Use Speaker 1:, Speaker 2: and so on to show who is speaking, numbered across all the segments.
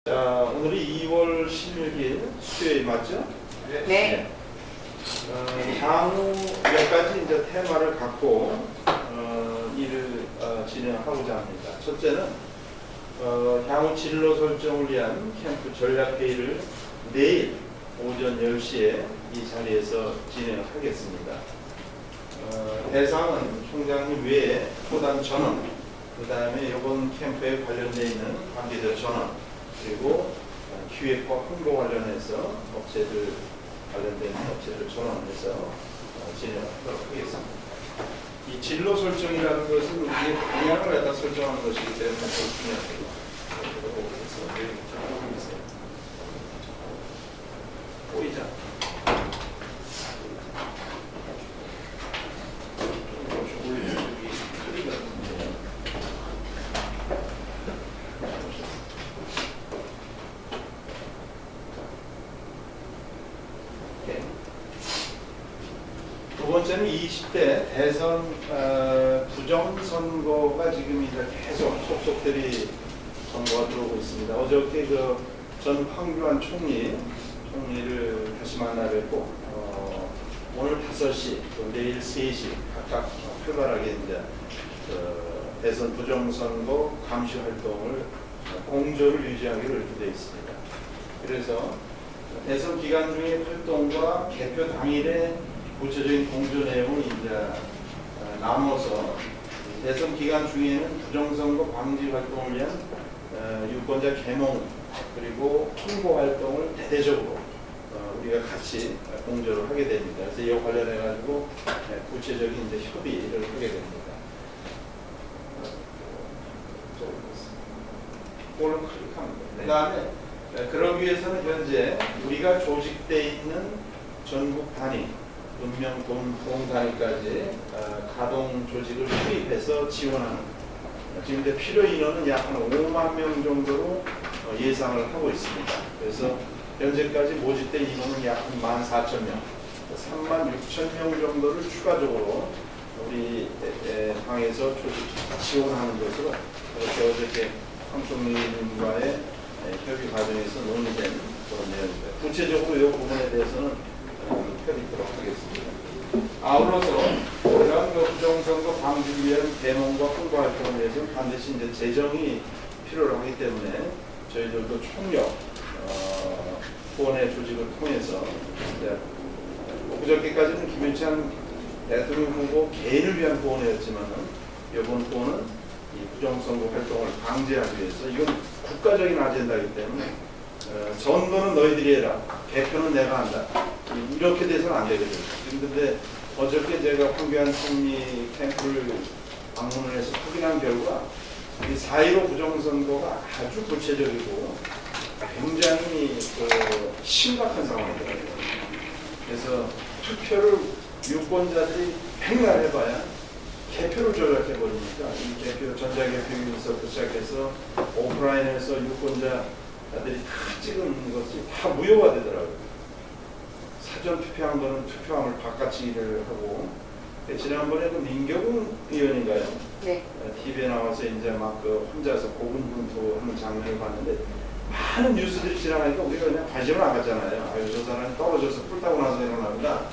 Speaker 1: 자, 오늘이 2월 16일 수요일 맞죠?
Speaker 2: 네.
Speaker 1: 향후 몇 가지 이제 테마를 갖고 일을 진행하고자 합니다. 첫째는 향후 진로 설정을 위한 캠프 전략회의를 내일 오전 10시에 이 자리에서 진행하겠습니다. 대상은 총장님 외에 포단 전원, 그 다음에 이번 캠프에 관련되어 있는 관계자 전원, 그리고 기획과 홍보 관련해서 업체들 관련된 업체들 전원해서 진행하도록 하겠습니다. 이 진로 설정이라는 것은 우리의 방향을 갖다 설정하는 것이기 때문에 더 중요하고 그래서 내일 보고 있어요. 보이자. 두 번째는 20대 대선 부정선거가 지금 이제 계속 속속들이 선거가 들어오고 있습니다. 어저께 전 황교안 총리를 다시 만나 뵙고 오늘 5시 또 내일 3시 각각 활발하게 이제 대선 부정선거 감시 활동을 공조를 유지하기로 이렇게 되어 있습니다. 그래서 대선 기간 중의 활동과 개표 당일에 구체적인 공조 내용을 이제 나눠서 대선 기간 중에는 부정선거 방지 활동을 위한 유권자 계몽 그리고 홍보 활동을 대대적으로 우리가 같이 공조를 하게 됩니다. 그래서 이와 관련해 가지고 구체적인 이제 협의를 하게 됩니다. 그걸 클릭합니다. 그 다음에 그러기 위해서는 현재 우리가 조직되어 있는 전국 단위 문명 동 단위까지 가동 조직을 투입해서 지원하는 지금 이제 필요 인원은 약 한 5만 명 정도로 예상을 하고 있습니다. 그래서 현재까지 모집된 인원은 약 한 14,000명, 36,000명 정도를 추가적으로 우리 당에서 조직 지원하는 것으로 이렇게 어저께 황 총리님과의 협의 과정에서 논의된 그런 내용입니다. 구체적으로 이 부분에 대해서는 펴리도록 하겠습니다. 아울러서 이러한 부정선거 방지를 위한 대몽과 홍보 활동을 위해서 반드시 이제 재정이 필요로 하기 때문에 저희들도 총력 후원의 조직을 통해서 그저께까지는 김현찬 대통령 후보 개인을 위한 후원이었지만 이번 후원은 이 부정선거 활동을 방지하기 위해서 이건 국가적인 아젠다이기 때문에 선거는 너희들이 해라, 개표는 내가 한다. 이렇게 돼서는 안 되거든요. 그런데 어저께 제가 황교안 총리 캠프를 방문을 해서 확인한 결과 이 4.15 부정선거가 아주 구체적이고 굉장히 심각한 상황이더라고요. 그래서 투표를 유권자들이 백날 해봐야 개표를 조작해버리니까 이 개표, 전자개표기서부터 시작해서 오프라인에서 유권자들이 다 찍은 것이 다 무효가 되더라고요. 사전 투표한 거는 투표함을 바꿔치기를 하고 지난번에 민경훈 의원인가요?
Speaker 2: 네.
Speaker 1: TV에 나와서 이제 막 혼자서 고군분투하는 장면을 봤는데 많은 뉴스들이 지나가니까 우리가 그냥 관심을 안 갖잖아요. 아유 저 사람이 떨어져서 뿔 따고 나서 일어나구나.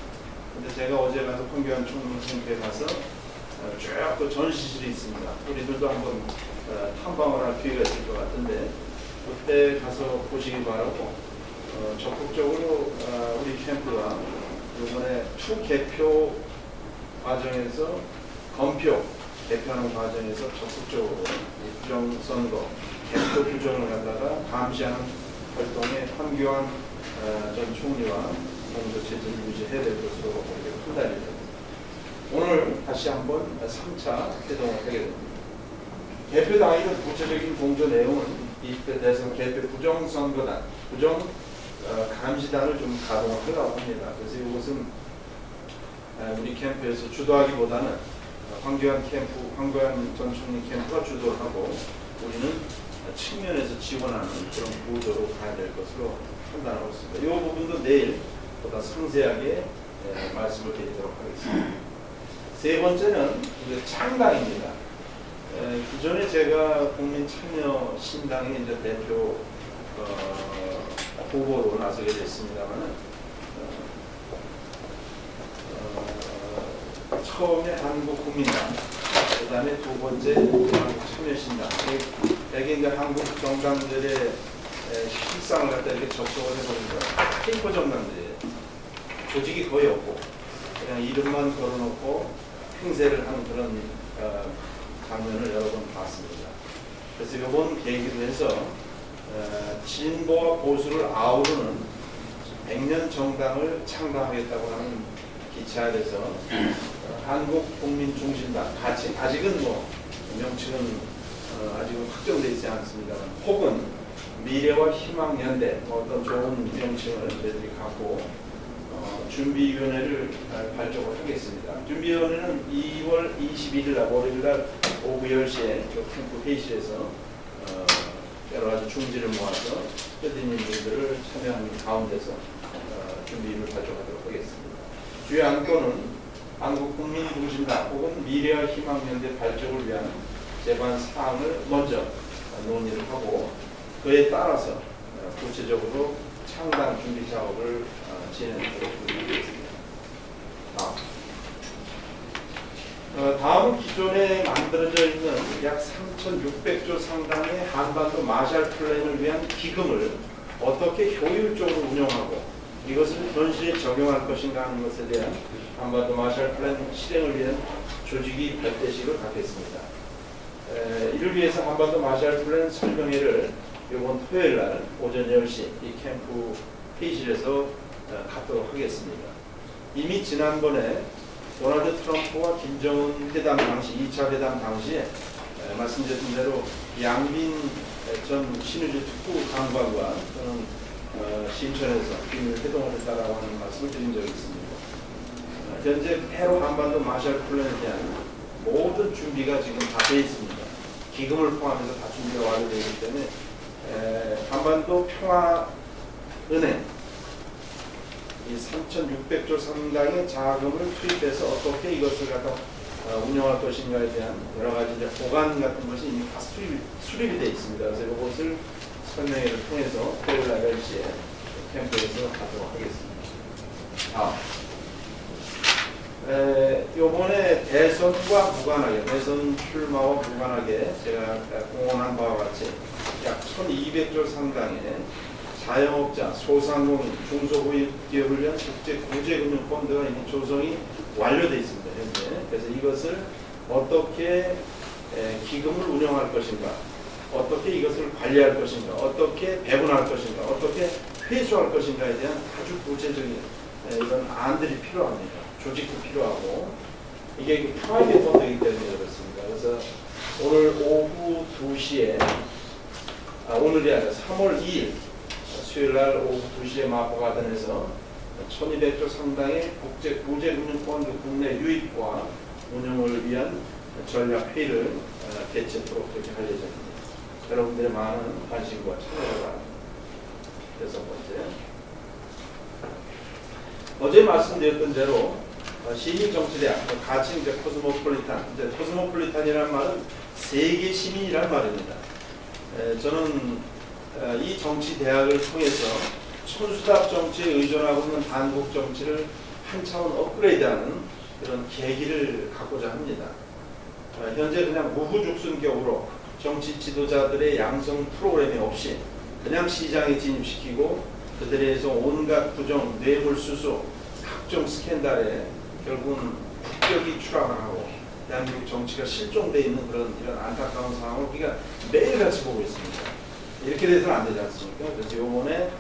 Speaker 1: 근데 제가 어제 가서 황교안 총리 캠프에 가서 쭉 또 전시실이 있습니다. 우리들도 한번 탐방을 할 기회가 있을 것 같은데 그때 가서 보시기 바라고 적극적으로 우리 캠프가 이번에 투개표 과정에서 검표 개표하는 과정에서 적극적으로 이 부정선거 개표 부정을 갖다가 감시하는 활동에 황교안 전 총리와 공조 체제를 유지해야 될 것으로 이렇게 판단이 오늘 다시 한번 3차 회동을 하게 됩니다. 개표 당일은 구체적인 공조 내용은 이 대선 개표 부정선거단, 부정 감시단을 좀 가동을 하려고 합니다. 그래서 이것은 우리 캠프에서 주도하기보다는 황교안 전 총리 캠프가 주도를 하고 우리는 측면에서 지원하는 그런 구도로 가야 될 것으로 판단하고 있습니다. 이 부분도 내일 보다 상세하게 말씀을 드리도록 하겠습니다. 세 번째는 창당입니다. 기존에 제가 국민참여신당의 이제 대표 후보로 나서게 됐습니다만 처음에 한국국민당, 그 다음에 두 번째 한국참여신당, 여기 이제 한국 정당들의 실상을 갖다 이렇게 접속을 해보니까 페이퍼 정당들이에요. 조직이 거의 없고 그냥 이름만 걸어놓고 행세를 하는 그런 장면을 여러 번 봤습니다. 그래서 이번 계기로 해서 진보와 보수를 아우르는 100년 정당을 창당하겠다고 하는 기차 아래서 한국국민중심당, 아직은 뭐 명칭은 아직은 확정되어 있지 않습니다만, 혹은 미래와 희망연대, 어떤 좋은 명칭을 저희들이 갖고 준비위원회를 발족을 하겠습니다. 준비위원회는 2월 21일 날 월요일날 오후 10시에 캠프 회의실에서 여러 가지 중지를 모아서 뜻있는분들을 참여하는 가운데서 준비를 발족하도록 하겠습니다. 주요 안건은 한국국민중심당 혹은 미래와 희망연대 발족을 위한 제반 사항을 먼저 논의를 하고, 그에 따라서 구체적으로 창당 준비 작업을 진행하도록 하겠습니다. 다음은 기존에 만들어져 있는 약 3,600조 상당의 한반도 마샬 플랜을 위한 기금을 어떻게 효율적으로 운영하고 이것을 현실에 적용할 것인가 하는 것에 대한 한반도 마샬 플랜 실행을 위한 조직위 발대식을 갖겠습니다. 이를 위해서 한반도 마샬 플랜 설명회를 이번 토요일 날 오전 10시 이 캠프 회의실에서 갖도록 하겠습니다. 이미 지난번에 도널드 트럼프와 김정은 회담 당시 2차 회담 당시에 말씀드린 대로 양빈 전 신의주 특구 장관과 저는 신천에서 비밀 회동을 했다라고 하는 말씀을 드린 적이 있습니다. 현재 해로 한반도 마샬 플랜에 대한 모든 준비가 지금 다 되어 있습니다. 기금을 포함해서 다 준비가 완료되어 있기 때문에 한반도 평화은행 이 3,600조 상당의 자금을 투입해서 어떻게 이것을 갖다 운영할 것인가에 대한 여러 가지 이제 보관 같은 것이 이미 다 수립이 되어 있습니다. 그래서 이것을 설명회를 통해서 토요일 날 10시에 캠프에서 하도록 하겠습니다. 요번에 대선과 무관하게, 대선 출마와 무관하게 제가 공언한 바와 같이 약 1,200조 상당의 자영업자, 소상공인, 중소기업을 위한 국제구제금융펀드가 이미 조성이 완료되어 있습니다. 현재. 그래서 이것을 어떻게 기금을 운영할 것인가, 어떻게 이것을 관리할 것인가, 어떻게 배분할 것인가, 어떻게 회수할 것인가에 대한 아주 구체적인 이런 안들이 필요합니다. 조직도 필요하고, 이게 프라이빗 펀드이기 때문에 그렇습니다. 그래서 오늘 오후 2시에, 오늘이 아니라 3월 2일 수요일날 오후 2시에 마포가든에서 1,200조 상당의 국제구제금융펀드 국내 유입과 운영을 위한 전략회의를 개최토록 그렇게 할 예정입니다. 여러분들의 많은 관심과 참여를 바랍니다. 여섯 번째, 어제 말씀드렸던 대로 시민정치대학, 가칭 이제 코스모폴리탄, 이제 코스모폴리탄이라는 말은 세계 시민이라는 말입니다. 저는 이 정치대학을 통해서 천수답 정치에 의존하고 있는 한국 정치를 한 차원 업그레이드하는 그런 계기를 갖고자 합니다. 현재 그냥 무후죽순격으로 정치 지도자들의 양성 프로그램이 없이 그냥 시장에 진입시키고 그들에 의해서 온갖 부정, 뇌물수수, 각종 스캔들에 결국은 국격이 추락하고 대한민국 정치가 실종되어 있는 이런 안타까운 상황을 우리가 매일같이 보고 있습니다. 이렇게 돼서는 안 되지 않습니까? 그래서 이번에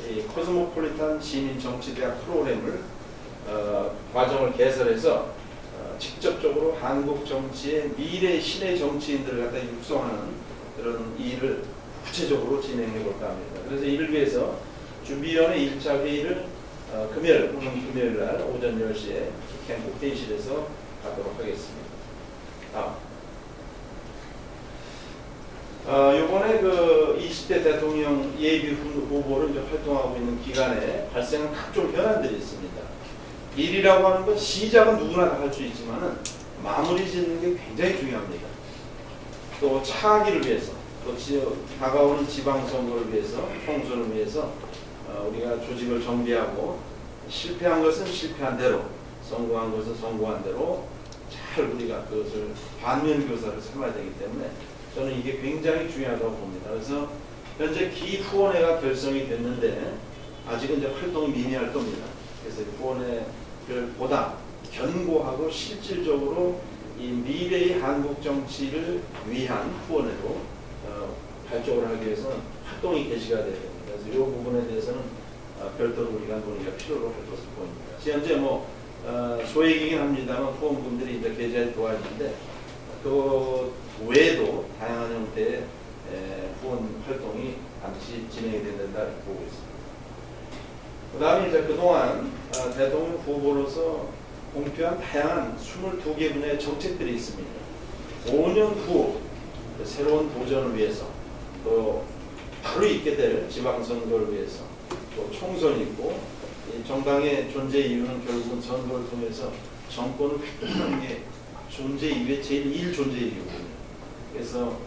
Speaker 1: 이 코스모폴리탄 시민정치대학 프로그램을 과정을 개설해서 직접적으로 한국 정치의 미래 신의 정치인들을 갖다 육성하는 그런 일을 구체적으로 진행해 볼까 합니다. 그래서 이를 위해서 준비위원회 1차 회의를 오늘 금요일 날 오전 10시에 캠프 회의실에서 하도록 하겠습니다. 요번에 그 20대 대통령 예비 후보를 이제 활동하고 있는 기간에 발생한 각종 현안들이 있습니다. 일이라고 하는 건 시작은 누구나 다 할 수 있지만은 마무리 짓는 게 굉장히 중요합니다. 또 차하기를 위해서 또 다가오는 지방선거를 위해서, 총선을 위해서 우리가 조직을 정비하고 실패한 것은 실패한 대로, 성공한 것은 성공한 대로 잘 우리가 그것을 반면교사를 삼아야 되기 때문에 저는 이게 굉장히 중요하다고 봅니다. 그래서 현재 기후원회가 결성이 됐는데 아직은 이제 활동이 미미할 겁니다. 그래서 후원회를 보다 견고하고 실질적으로 이 미래의 한국 정치를 위한 후원회로 발족을 하기 위해서는 활동이 개시가 돼야 됩니다. 그래서 이 부분에 대해서는 별도로 우리가 논의가 필요로 할 것으로 보입니다. 현재 소액이긴 합니다만 후원분들이 이제 계좌에 들어와 있는데 그 외에도 다양한 형태의 후원 활동이 반드시 진행이 된다 이렇게 보고 있습니다. 그다음에 이제 그동안 대통령 후보로서 공표한 다양한 22개 분야의 정책들이 있습니다. 5년 후 새로운 도전을 위해서 또 바로 있게 될 지방선거를 위해서 또 총선이 있고 이 정당의 존재 이유는 결국은 선거를 통해서 정권을 획득하는 게 존재 이유의 제일 1존재 이유거든요. 그래서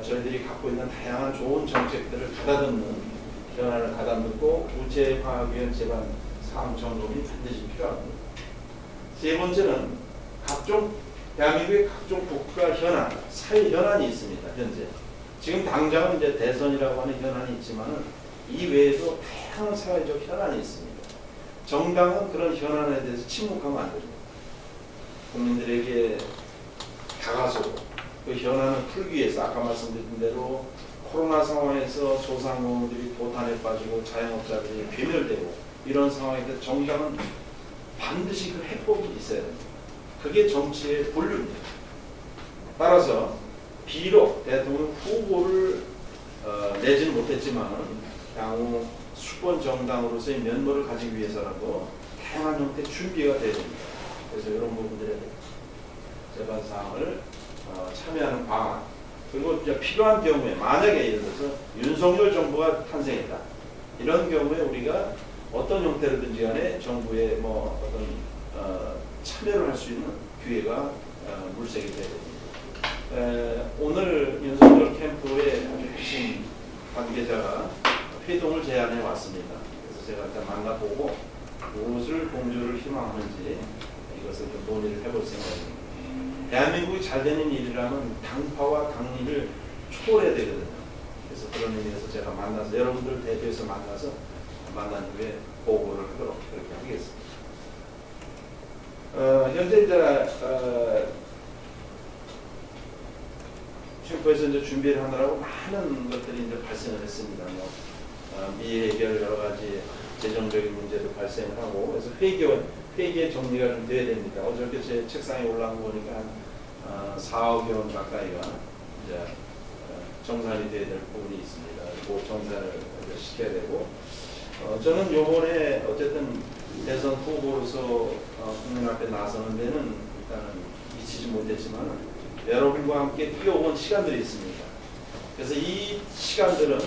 Speaker 1: 저희들이 갖고 있는 다양한 좋은 정책들을 가다듬는 변화를 가다듬고 구체화하기 위한 제반 사항 점검이 반드시 필요합니다. 세 번째는 대한민국의 각종 국가 현안, 사회 현안이 있습니다. 현재 지금 당장은 이제 대선이라고 하는 현안이 있지만은 이 외에도 다양한 사회적 현안이 있습니다. 정당은 그런 현안에 대해서 침묵하면 안 됩니다. 국민들에게 다가서고 그 현안을 풀기 위해서 아까 말씀드린 대로 코로나 상황에서 소상공인들이 도탄에 빠지고 자영업자들이 괴멸되고 이런 상황에 대해서 정당은 반드시 그 해법이 있어야 됩니다. 그게 정치의 본류입니다. 따라서 비록 대통령 후보를 내지는 못했지만 향후 수권 정당으로서의 면모를 가지기 위해서라도 다양한 형태의 준비가 되어야 됩니다. 그래서 이런 부분들에 제반 사항을 참여하는 방안 그리고 이제 필요한 경우에 만약에 예를 들어서 윤석열 정부가 탄생했다 이런 경우에 우리가 어떤 형태로든지 간에 정부의 어떤 참여를 할 수 있는 기회가 물색이 돼야 됩니다. 오늘 윤석열 캠프의 아주 핵심 관계자가 회동을 제안해 왔습니다. 그래서 제가 일단 만나보고 무엇을 공조를 희망하는지 이것을 좀 논의를 해볼 생각입니다. 대한민국이 잘 되는 일이라면 당파와 당리를 초월해야 되거든요. 그래서 그런 의미에서 제가 만나서 여러분들 대표에서 만나서 만난 후에 보고를 하도록 그렇게 하겠습니다. 현재 이제 캠프에서 이제 준비를 하느라고 많은 것들이 이제 발생을 했습니다. 미해결 여러 가지 재정적인 문제도 발생을 하고 그래서 회계의 정리가 좀 돼야 됩니다. 어저께 제 책상에 올라온 거 보니까 한 4억 원 가까이가 이제 정산이 돼야 될 부분이 있습니다. 그 정산을 시켜야 되고 저는 요번에 어쨌든 대선 후보로서 국민 앞에 나서는 데는 일단은 미치지 못했지만 여러분과 함께 뛰어온 시간들이 있습니다. 그래서 이 시간들은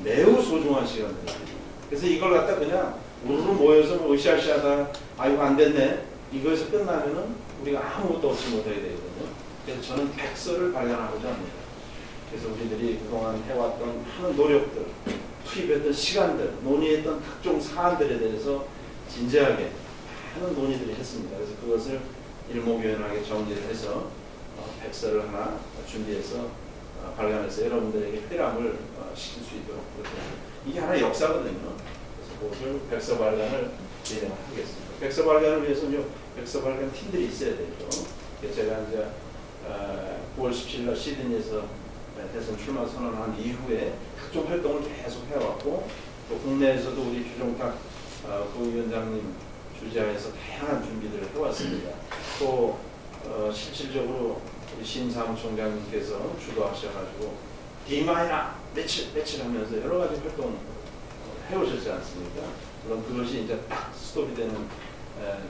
Speaker 1: 매우 소중한 시간들입니다. 그래서 이걸 갖다 그냥 우르르 모여서 으쌰으쌰하다 이거 안 됐네 이거에서 끝나면은 우리가 아무것도 얻지 못하게 되거든요. 그래서 저는 백서를 발견하고자 합니다. 그래서 우리들이 그동안 해왔던 많은 노력들, 투입했던 시간들, 논의했던 각종 사안들에 대해서 진지하게 많은 논의들을 했습니다. 그래서 그것을 일목요연하게 정리를 해서 백서를 하나 준비해서 발간해서 여러분들에게 회람을 시킬 수 있도록 그렇게 이게 하나의 역사거든요. 그래서 그것을 백서 발간을 진행하겠습니다. 백서 발간을 위해서는 백서 발간 팀들이 있어야 되죠. 제가 이제 9월 17일 시드니에서 대선 출마 선언한 이후에 각종 활동을 계속 해왔고 또 국내에서도 우리 주종탁 부위원장님 주재하에서 다양한 준비들을 해왔습니다. 또 실질적으로 우리 신사무총장님께서 주도하셔가지고 디마이나 며칠 하면서 여러 가지 활동 해오셨지 않습니까? 물론 그것이 이제 딱 스톱이 되는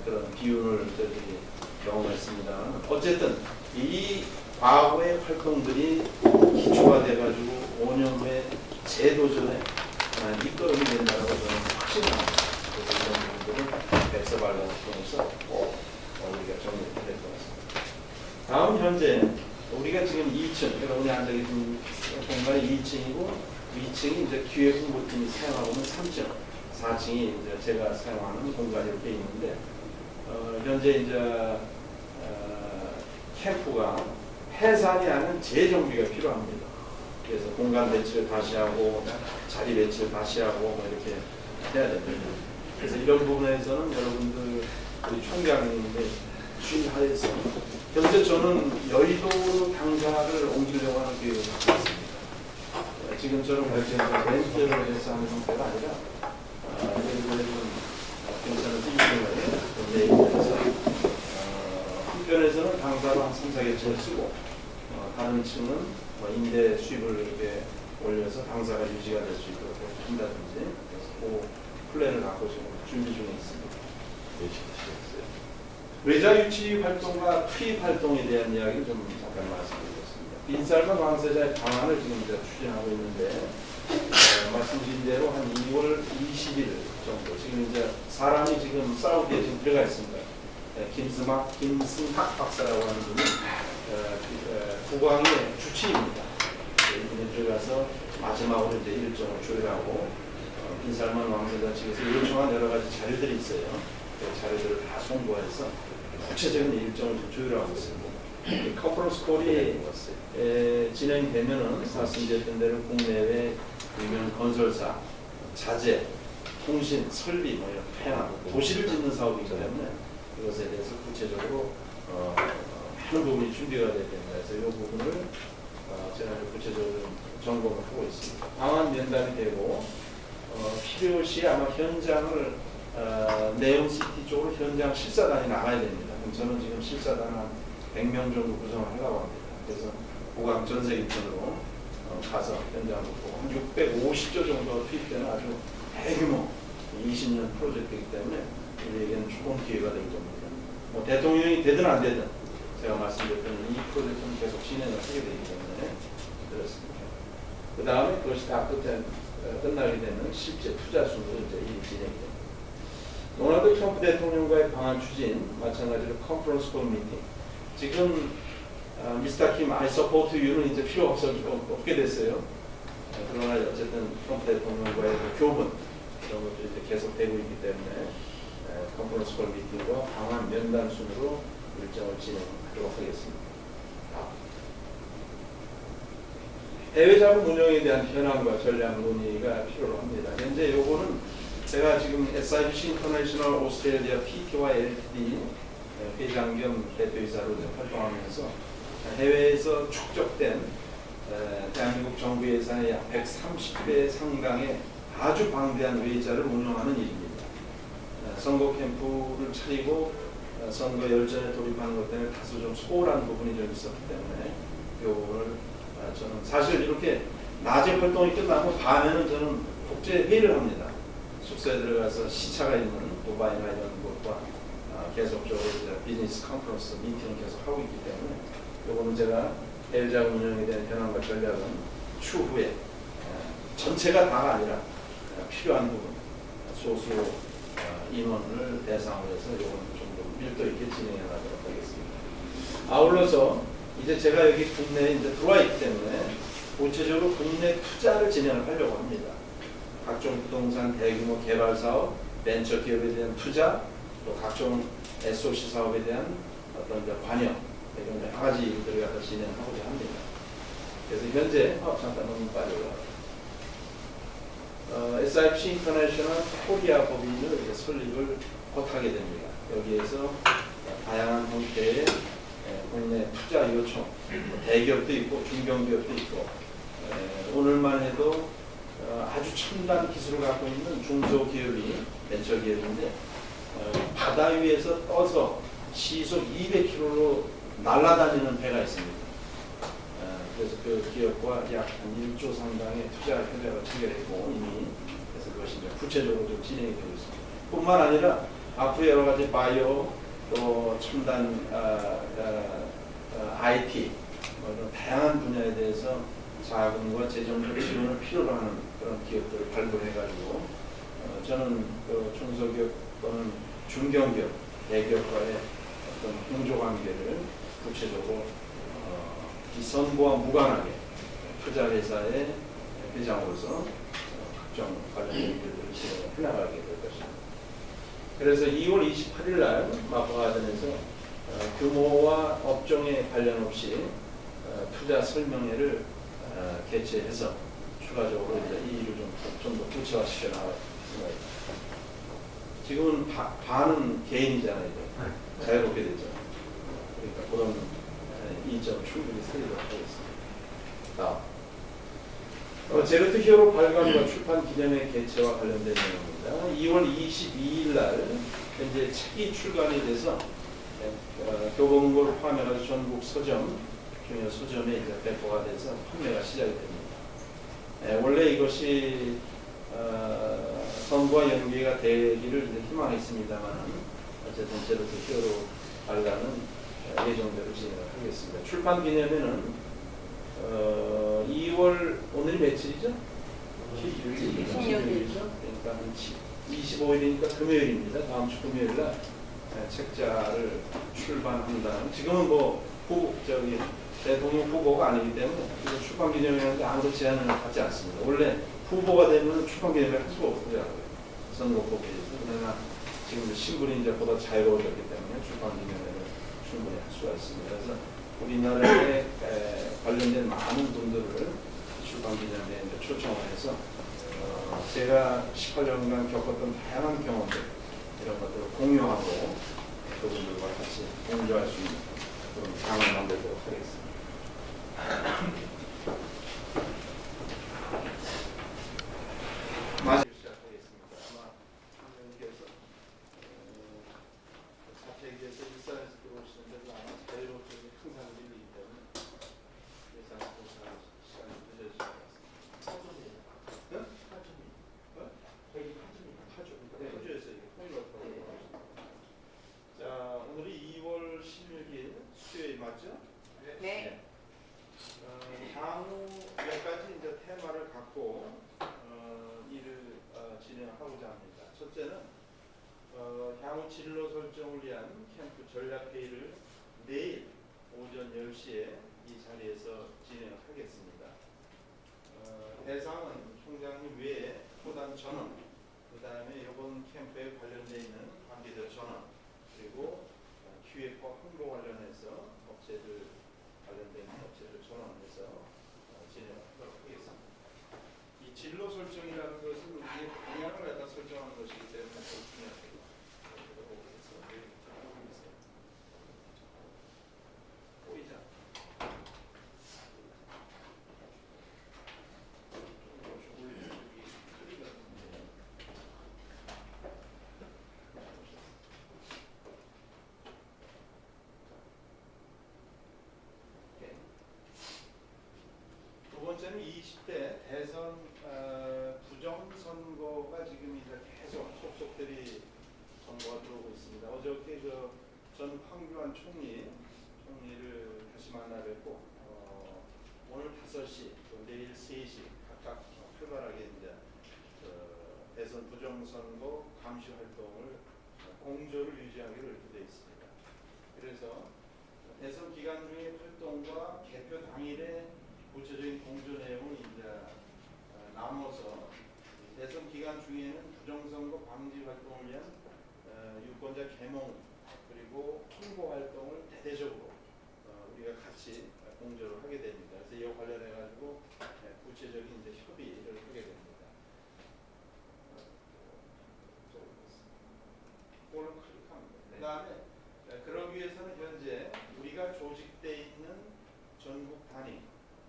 Speaker 1: 그런 기운을 저희들이 경험했습니다. 어쨌든 이 과거의 활동들이 기초가 돼가지고 5년 후에 재도전에 이끌어이 된다고 저는 확신합니다. 그래서 이런 부분들은 백서 발간을 통해서 꼭 우리가 정리해야 될 것 같습니다. 다음 현재 우리가 지금 2층, 여러분이 앉아 계신 공간이 2층이고 2층이 이제 기획 홍보팀이 사용하고 있는 3층, 4층이 이제 제가 사용하는 공간이 이렇게 있는데 현재 이제 캠프가 해산이 아닌 재정비가 필요합니다. 그래서 공간 배치를 다시 하고 자리 배치를 다시 하고 뭐 이렇게 해야 됩니다. 그래서 이런 부분에서는 여러분들 우리 총장님의 주의하에서 현재 저는 여의도로 당사를 옮기려고 하는 계획을 갖고 있습니다. 지금처럼 그렇게 렌트를 해서 하는 형태가 아니라 여의도에 좀 괜찮은 띠기를 내서 한편에서는 당사로 한 3, 4개층을 쓰고 다른 층은 임대 수입을 이렇게 올려서 당사가 유지가 될 수 있도록 한다든지 그래서 그 플랜을 갖고 지금 준비 중에 있습니다. 외자 유치 활동과 투입 활동에 대한 이야기를 좀 잠깐 말씀드리겠습니다. 빈살만 왕세자의 방안을 지금 이제 추진하고 있는데 말씀드린 대로 한 2월 20일 정도 지금 이제 사람이 지금 사우디에 지금 들어가 있습니다. 김승학 박사라고 하는 분이 국왕의 주치입니다. 이분이 들어가서 마지막으로 이제 일정을 조율하고 빈살만 왕세자 측에서 요청한 여러 가지 자료들이 있어요. 그 자료들을 다 송부해서 구체적인 일정을 좀 조율하고 있습니다. 컨퍼런스 콜이 진행되면은 말씀드렸던 대로 국내외 유명 건설사, 자재, 통신, 설비, 뭐 이런 다양한 도시를 짓는 사업이기 때문에 이것에 대해서 구체적으로 많은 부분이 준비가 되어야 된다. 그래서 이 부분을 제가 구체적으로 점검을 하고 있습니다. 방안 면담이 되고 필요시 아마 현장을 네옴시티 쪽으로 현장 실사단이 나가야 됩니다. 그럼 저는 지금 실사단 한 100명 정도 구성을 하려고 합니다. 그래서 고강 전세기편으로 가서 현장을 보고 한 650조 정도 투입되는 아주 대규모 20년 프로젝트이기 때문에 우리에게는 좋은 기회가 될 겁니다. 뭐 대통령이 되든 안 되든 제가 말씀드렸던 이 프로젝트는 계속 진행을 하게 되기 때문에 그렇습니다. 그 다음에 그것이 다 끝나게 되면 실제 투자 순으로 이제 일이 진행됩니다. 도널드 트럼프 대통령과의 방안 추진, 마찬가지로 컨퍼런스 콜 미팅. 지금 미스터 킴 I support you는 이제 필요 없게 됐어요. 그러나 어쨌든 트럼프 대통령과의 그 교분 이런 것도 이제 계속되고 있기 때문에 컨퍼런스 콜 미팅과 방안 면담 순으로 일정을 진행하도록 하겠습니다. 해외 자금 운영에 대한 현황과 전략 논의가 필요로 합니다. 현재 요거는 제가 지금 SIBC 인터내셔널 오스트레일리아 PT와 LTD 회장 겸 대표이사로 활동하면서 해외에서 축적된 대한민국 정부 예산의 약 130배 상당의 아주 방대한 외자를 운영하는 일입니다. 선거 캠프를 차리고 선거 열전에 돌입하는 것 때문에 다소 좀 소홀한 부분이 좀 있었기 때문에 이 부분을 저는 사실 이렇게 낮에 활동이 끝나고 밤에는 저는 국제 회의를 합니다. 숙소에 들어가서 시차가 있는 두바이나 이런 곳과 계속적으로 비즈니스 컨퍼런스 미팅을 계속 하고 있기 때문에 이거는 제가 해외 자금 운영에 대한 현황과 전략은 추후에 전체가 다가 아니라 필요한 부분 소수 인원을 대상으로 해서 이거는 좀 더 밀도 있게 진행해 나가도록 하겠습니다. 아울러서 이제 제가 여기 국내에 이제 들어와 있기 때문에 구체적으로 국내 투자를 진행을 하려고 합니다. 각종 부동산 대규모 개발 사업, 벤처 기업에 대한 투자, 또 각종 SOC 사업에 대한 어떤 관여 이런 여러 가지 일들을 갖다 진행하고자 합니다. 그래서 현재 잠깐 너무 빨리 올라가요. SIBC 인터내셔널 코리아 법인을 설립을 곧 하게 됩니다. 여기에서 다양한 형태의 국내 투자 요청, 대기업도 있고 중견기업도 있고 오늘만 해도 아주 첨단 기술을 갖고 있는 중소기업이 벤처기업인데 바다 위에서 떠서 시속 200km로 날아다니는 배가 있습니다. 그래서 그 기업과 약 한 1조 상당의 투자 협약을 체결했고 이미 그래서 그것이 이제 구체적으로 좀 진행이 되고 있습니다. 뿐만 아니라 앞으로 여러 가지 바이오 또 첨단 IT 이런 다양한 분야에 대해서 자금과 재정적 지원을 필요로 하는 그런 기업들을 발굴해가지고 저는 그 중소기업 또는 중견기업, 대기업과의 어떤 공조관계를 구체적으로 이 선거와 무관하게 투자회사의 회장으로서 각종 관련 일들을 진행해 나가게 될 것입니다. 그래서 2월 28일 날 마포가든에서 규모와 업종에 관련 없이 투자 설명회를 개최해서 추가적으로 이제 이 일을 좀 더 구체화시켜 나갈 생각입니다. 지금은 반은 개인이잖아요. 자유롭게 되죠. 그러니까 그런 이점 충분히 살리도록 하겠습니다. 제로투 히어로 발간과 출판 기념회 개최와 관련된 내용입니다. 2월 22일 날 현재 책이 출간이 돼서 교보문고를 포함해서 전국 서점, 중요 서점에 이제 배포가 돼서 판매가 시작이 됩니다. 원래 이것이 선과 연계가 되기를 희망했습니다만 어쨌든 제로투 히어로 발간은 예정대로 진행을 하겠습니다. 출판 기념회는 2월 오늘이 며칠이죠? 16일이죠. 그러니까 25일이니까 금요일입니다. 다음 주 금요일 날 책자를 출판한다는. 지금은 대통령 후보가 아니기 때문에 출판 기념회는 아무도 제한을 받지 않습니다. 원래 후보가 되면 출판 기념회를 할 수가 없더라고요. 선거법에서. 그러나 지금 신분이 이제 보다 자유로워졌기 때문에 출판 기념회를 충분히 할 수가 있습니다. 그래서 우리나라에 관련된 많은 분들을 출판 기념회에 초청을 해서 제가 18년간 겪었던 다양한 경험들 이런 것들을 공유하고 그분들과 같이 공유할 수 있는 그런 장을 만들도록 하겠습니다. 마지막 시작하겠습니다. 아마 선생님께서 사택에서 일산에서 들어오시는 데도 아마 자유롭게 항상 밀리기 때문에 예산을 조사할 시간이 늦어질 것 같습니다. 파주입니다. 네? 파주입니다. 저희 파주입니다. 파주. 네, 파주에서 이게 통일을 하고 자, 오늘이 2월 16일 수요일 맞죠? 네. 향후 몇 가지 이제 테마를 갖고 일을 진행하고자 합니다. 첫째는 향후 진로 설정을 위한 캠프 전략회의를 내일 오전 10시에 이 자리에서 진행을 하겠습니다. 대상은 총장님 외에 포단 전원, 그 다음에 이번 캠프에 관련되어 있는 관계자 전원, 그리고 기획과 홍보 관련해서 업체들 관련된 업체들 전원해서 진행하도록 하겠습니다. 이 진로 설정이라는 것은 우리의 방향을 갖다 설정하는 것이기 때문에 더 중요합니다. 보이자. 두 번째는 20대 대선 부정선거가 지금 이제 계속 속속들이 선거가 들어오고 있습니다. 어저께 전 황교안 총리를 다시 만나 뵙고 오늘 5시 또 내일 3시 각각 활발하게 이제 대선 부정선거 감시 활동을 공조를 유지하기로 이렇게 되어 있습니다. 그래서 대선 기간 중의 활동과 개표 당일의 구체적인 공조 내용을 이제 나눠서 대선 기간 중에는 부정선거 방지 활동을 위한 유권자 계몽 그리고 홍보 활동을 대대적으로 우리가 같이 공조를 하게 됩니다. 그래서 이와 관련해 가지고 구체적인 이제 협의를 하게 됩니다. 그걸 클릭합니다. 그다음에 그러기 위해서는 현재 우리가 조직돼 있는 전국 단위,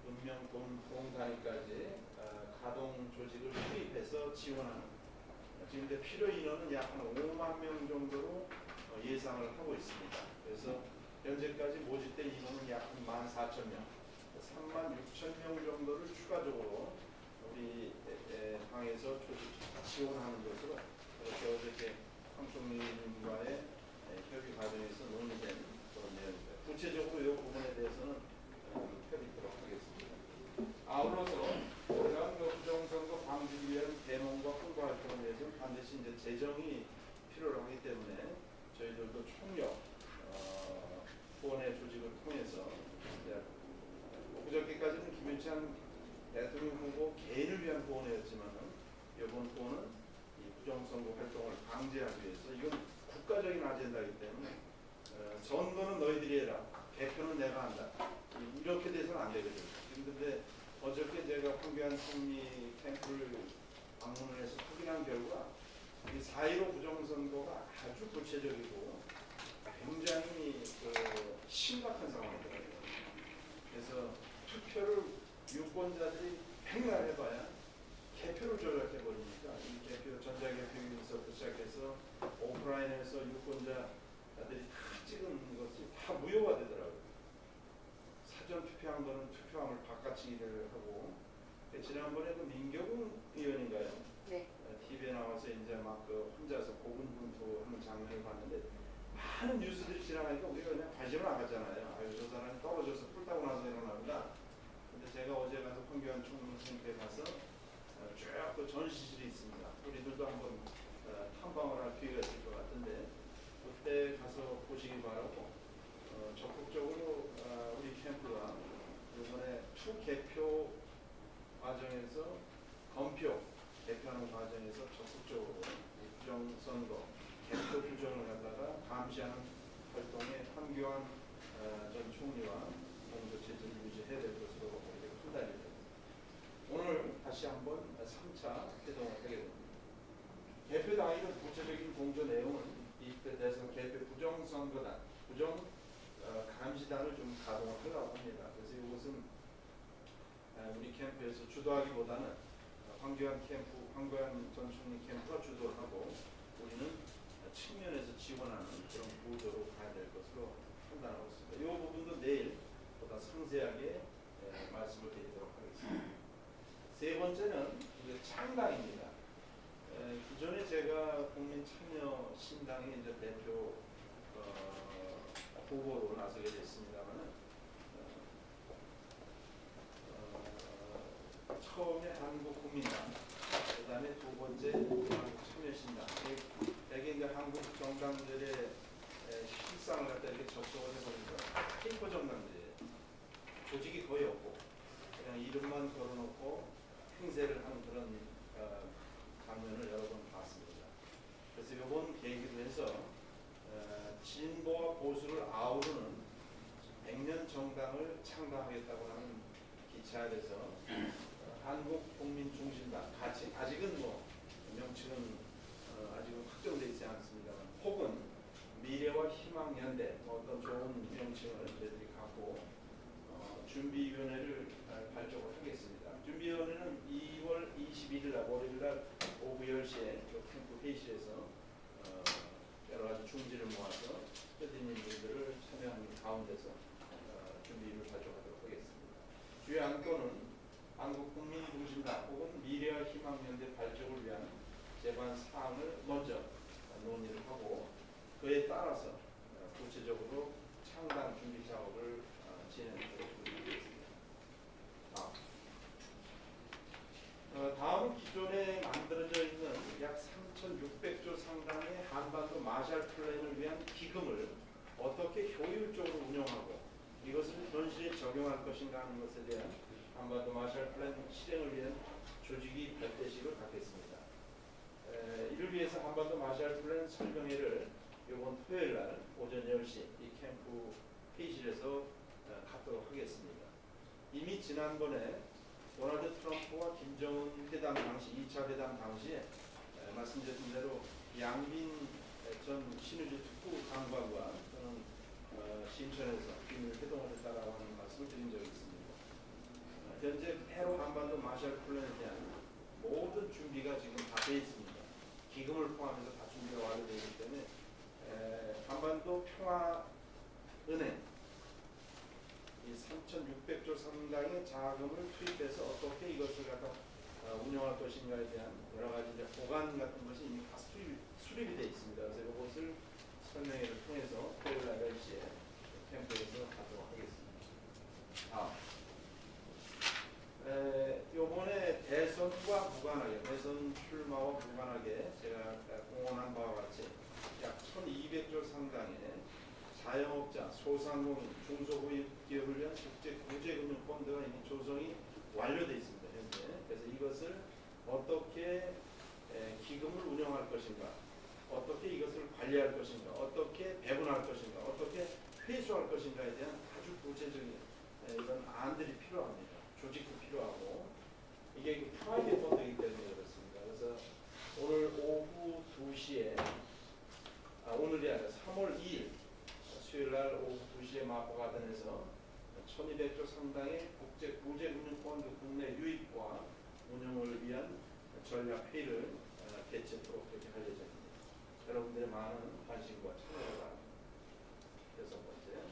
Speaker 1: 분명 동 단위까지 가동 조직을 투입해서 지원하는. 지금 필요 인원은 약 한 5만 명 정도로 예상을 하고 있습니다. 그래서 현재까지 모집된 인원은 약 14,000명, 36,000명 정도를 추가적으로 우리 당에서 조직 지원하는 것으로 이렇게 어저께 황 총리님과의 협의 과정에서 논의된 그런 내용입니다. 구체적으로 이 부분에 대해서는 협의토록 하겠습니다. 아울러서 이러한 부정선거 방지를 위한 대몽과 홍보 활동을 위해서 반드시 이제 재정이 필요로 하기 때문에 저희들도 총력 후원의 조직을 통해서 그저께까지는 김현찬 대통령 후보 개인을 위한 후원이었지만은 이번 후원은 이 부정선거 활동을 방지하기 위해서 이건 국가적인 아젠다이기 때문에 선거는 너희들이 해라, 개표는 내가 한다. 이렇게 돼서는 안 되거든요. 그런데 어저께 제가 황교안 총리 캠프를 방문을 해서 확인한 결과 이 4.15 부정선거가 아주 구체적이고 굉장히 심각한 상황이더라고요. 그래서 투표를 유권자들이 백날 해봐야 개표를 조작해버리니까 이 개표, 전자개표에서부터 시작해서 오프라인에서 유권자들이 다 찍은 것이 다 무효가 되더라고요. 사전 투표한 거는 투표함을 바꿔치기를 하고, 지난번에 그 민경훈 의원인가요?
Speaker 2: 네.
Speaker 1: TV에 나와서 이제 막 혼자서 고군분투하는 장면을 봤는데 많은 뉴스들이 지나가니까 우리가 그냥 관심을 안 갖잖아요. 아유, 저 사람이 떨어져서 풀 따고 나서 일어나구나. 근데 제가 어제 가서 황교안 총리 선생님께 가서 쭉 그 전시실이 있습니다. 우리들도 한번 탐방을 할 기회가 있을 것 같은데 그때 가서 보시기 바라고, 적극적으로 우리 캠프가 이번에 투 개표 과정에서 검표 개표하는 과정에서 적극적으로 부정선거 개표 부정을 갖다가 감시하는 활동에 황교안 전 총리와 공조체제를 유지해야 될 것으로 판단이 오늘 다시 한번 3차 회동을 하게 됩니다. 개표 당일은 구체적인 공조 내용은 이때 대선 개표 부정선거단, 부정 감시단을 좀 가동을 하려고 합니다. 그래서 이것은 우리 캠프에서 주도하기보다는 황교안 전 총리 캠프가 주도를 하고 우리는 측면에서 지원하는 그런 구도로 가야 될 것으로 판단하고 있습니다. 이 부분도 내일 보다 상세하게 말씀을 드리도록 하겠습니다. 세 번째는 창당입니다. 기존에 제가 국민참여신당의 이제 대표 후보로 나서게 됐습니다만은 처음에 한국국민당, 그 다음에 두 번째 한국참여신당, 여기 이제 한국 정당들의 실상을 갖다 이렇게 접속을 해보니까 페이퍼 정당들이에요. 조직이 거의 없고 그냥 이름만 걸어놓고 행세를 하는 그런 장면을 여러 번 봤습니다. 그래서 이번 계기로 해서 진보와 보수를 아우르는 100년 정당을 창당하겠다고 하는 기차에서 한국국민중심당 같이, 아직은 뭐 명칭은 아직은 확정되어 있지 않습니다만, 혹은 미래와 희망연대, 어떤 좋은 명칭을 저희들이 갖고 준비위원회를 발족을 하겠습니다. 준비위원회는 2월 21일 날 월요일날 오후 10시에 캠프 회의실에서 여러 가지 중지를 모아서 회원님들을 참여하는 가운데서 준비를 발족하도록 하겠습니다. 주요 안건은 한국국민중심당 혹은 미래와 희망연대 발족을 위한 제반 사항을 먼저 논의를 하고 그에 따라서 구체적으로 창당 준비 작업을 진행하도록 드리겠습니다. 다음은 기존에 만들어져 있는 약 3,600조 상당의 한반도 마샬 플랜을 위한 기금을 어떻게 효율적으로 운영하고 이것을 현실에 적용할 것인가 하는 것에 대한 한반도 마샬 플랜 실행을 위한 조직이 별대식을 갖겠습니다. 이를 위해서 한반도 마샬 플랜 설명회를 이번 토요일 날 오전 10시 이 캠프 회의실에서 갖도록 하겠습니다. 이미 지난번에 도널드 트럼프와 김정은 회담 당시 2차 회담 당시에 말씀드린 대로 양빈 전 신의주 특구 장관과 저는 신천에서 비밀 회동을 했다라고 하는 말씀을 드린 적이 있습니다. 현재 해로 한반도 마샬 플랜에 대한 모든 준비가 지금 다 되어 있습니다. 기금을 포함해서 다 준비가 완료되어 있기 때문에 한반도 평화은행 이 3,600조 상당의 자금을 투입해서 어떻게 이것을 갖다 운영할 것인가에 대한 여러 가지 이제 보관 같은 것이 이미 다 수립이 되어 있습니다. 그래서 이것을 설명회를 통해서 토요일 날 10시에 캠프에서 하도록 하겠습니다. 요번에 대선과 무관하게, 대선 출마와 무관하게 제가 공언한 바와 같이 약 1,200조 상당의 자영업자, 소상공인, 중소기업을 위한 국제 구제금융펀드가 이미 조성이 완료되어 있습니다. 현재. 그래서 이것을 어떻게 기금을 운영할 것인가, 어떻게 이것을 관리할 것인가, 어떻게 배분할 것인가, 어떻게 회수할 것인가에 대한 아주 구체적인 이런 안들이 필요합니다. 조직도 필요하고, 이게 프라이빗 펀드이기 때문에 그렇습니다. 그래서 오늘 오후 2시에 오늘이 아니라 3월 2일 수요일날 오후 2시에 마포가든에서 1200조 상당의 국제 구제금융펀드 국내 유입과 운영을 위한 전략회의를 개최토록 그렇게 할 예정입니다. 여러분들의 많은 관심과 참여를 바랍니다. 여섯 번째,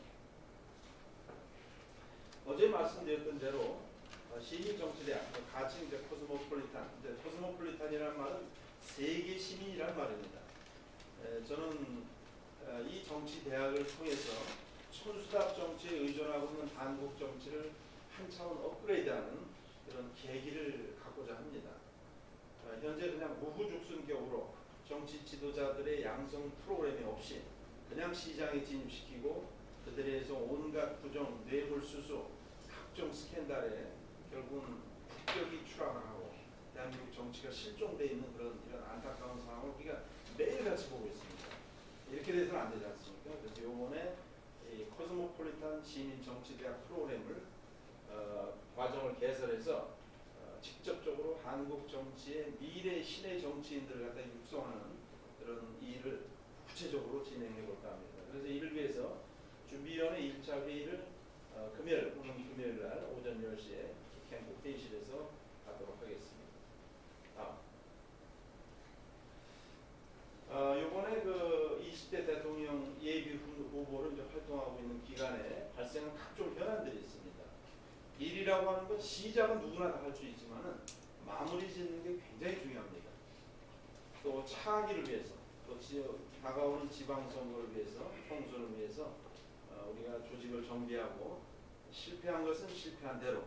Speaker 1: 어제 말씀드렸던 대로 시민정치대학, 가칭 코스모폴리탄, 코스모폴리탄이라는 말은 세계 시민이란 말입니다. 저는 이 정치대학을 통해서 천수답 정치에 의존하고 있는 한국 정치를 한 차원 업그레이드하는 그런 계기를 갖고자 합니다. 현재 그냥 무후죽순격으로 정치 지도자들의 양성 프로그램이 없이 그냥 시장에 진입시키고 그들에 의해서 온갖 부정, 뇌물수수, 각종 스캔들에 결국은 국격이 추락하고 대한민국 정치가 실종되어 있는 이런 안타까운 상황을 우리가 매일같이 보고 있습니다. 이렇게 돼서는 안 되지 않습니까? 그래서 이번에 코스모폴리탄 시민정치대학 프로그램을 과정을 개설해서 직접적으로 한국 정치의 미래 신의 정치인들을 갖다 육성하는 그런 일을 구체적으로 진행해 볼까 합니다. 그래서 이를 위해서 준비위원회 1차 회의를 오늘 금요일 날 오전 10시에 캠프 회의실에서 하도록 하겠습니다. 이번에 그 20대 대통령 예비 후보로 이제 활동하고 있는 기간에 발생한 각종 현안들이 있습니다. 일이라고 하는 건 시작은 누구나 다 할 수 있지만은 마무리 짓는 게 굉장히 중요합니다. 또 차기를 위해서, 또 다가오는 지방선거를 위해서, 총선을 위해서 우리가 조직을 정비하고 실패한 것은 실패한 대로,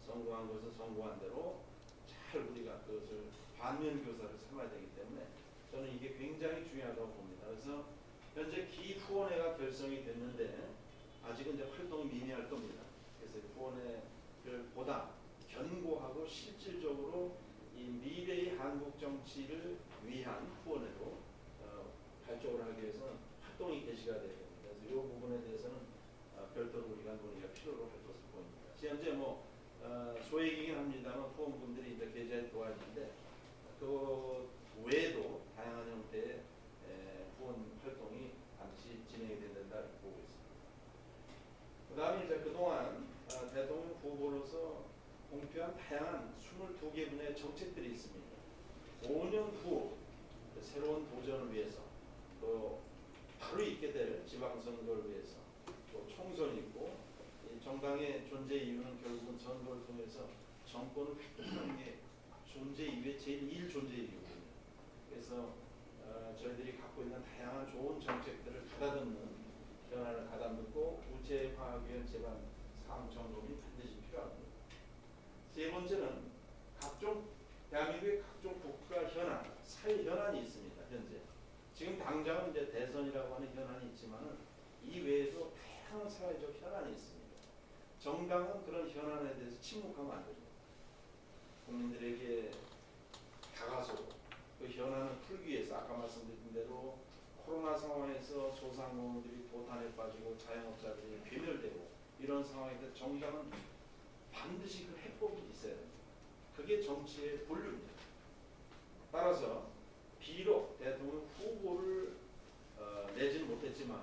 Speaker 1: 성공한 것은 성공한 대로 잘 우리가 그것을 반면교사를 삼아야 되기 때문에 저는 이게 굉장히 중요하다고 봅니다. 그래서 현재 기후원회가 결성이 됐는데 아직은 이제 활동이 미미할 겁니다. 그래서 후원회를 보다 견고하고 실질적으로 이 미래의 한국 정치를 위한 후원회로 발족을 하기 위해서는 활동이 개시가 되야 됩니다. 그래서 이 부분에 대해서는 별도로 우리가 논의가 필요로 할 것으로 보입니다. 현재 소액이긴 합니다만 후원분들이 이제 계좌에 들어와 있는데 그 외에도 다양한 형태의 후원 활동이 반드시 진행이 된다 이렇게 보고 있습니다. 그 다음에 이제 그동안 대통령 후보로서 공표한 다양한 22개 분야의 정책들이 있습니다. 5년 후 새로운 도전을 위해서 또 바로 있게 될 지방선거를 위해서 또 총선이 있고 이 정당의 존재 이유는 결국은 선거를 통해서 정권을 획득하는 게 존재 이유의 제1 존재 이유거든요. 그래서 저희들이 갖고 있는 다양한 좋은 정책들을 가다듬는 현안을 가다듬고 구체화하기 위한 제반 사항 점검이 반드시 필요합니다. 세 번째는 대한민국의 각종 국가 현안, 사회 현안이 있습니다. 현재 지금 당장은 이제 대선이라고 하는 현안이 있지만은 이 외에도 다양한 사회적 현안이 있습니다. 정당은 그런 현안에 대해서 침묵하면 안 됩니다. 국민들에게 다가서고 그 현안을 풀기 위해서 아까 말씀드린 대로 코로나 상황에서 소상공인들이 도탄에 빠지고 자영업자들이 괴멸되고 이런 상황에서 정당은 반드시 그 해법이 있어야 됩니다. 그게 정치의 본류입니다. 따라서 비록 대통령 후보를 내지는 못했지만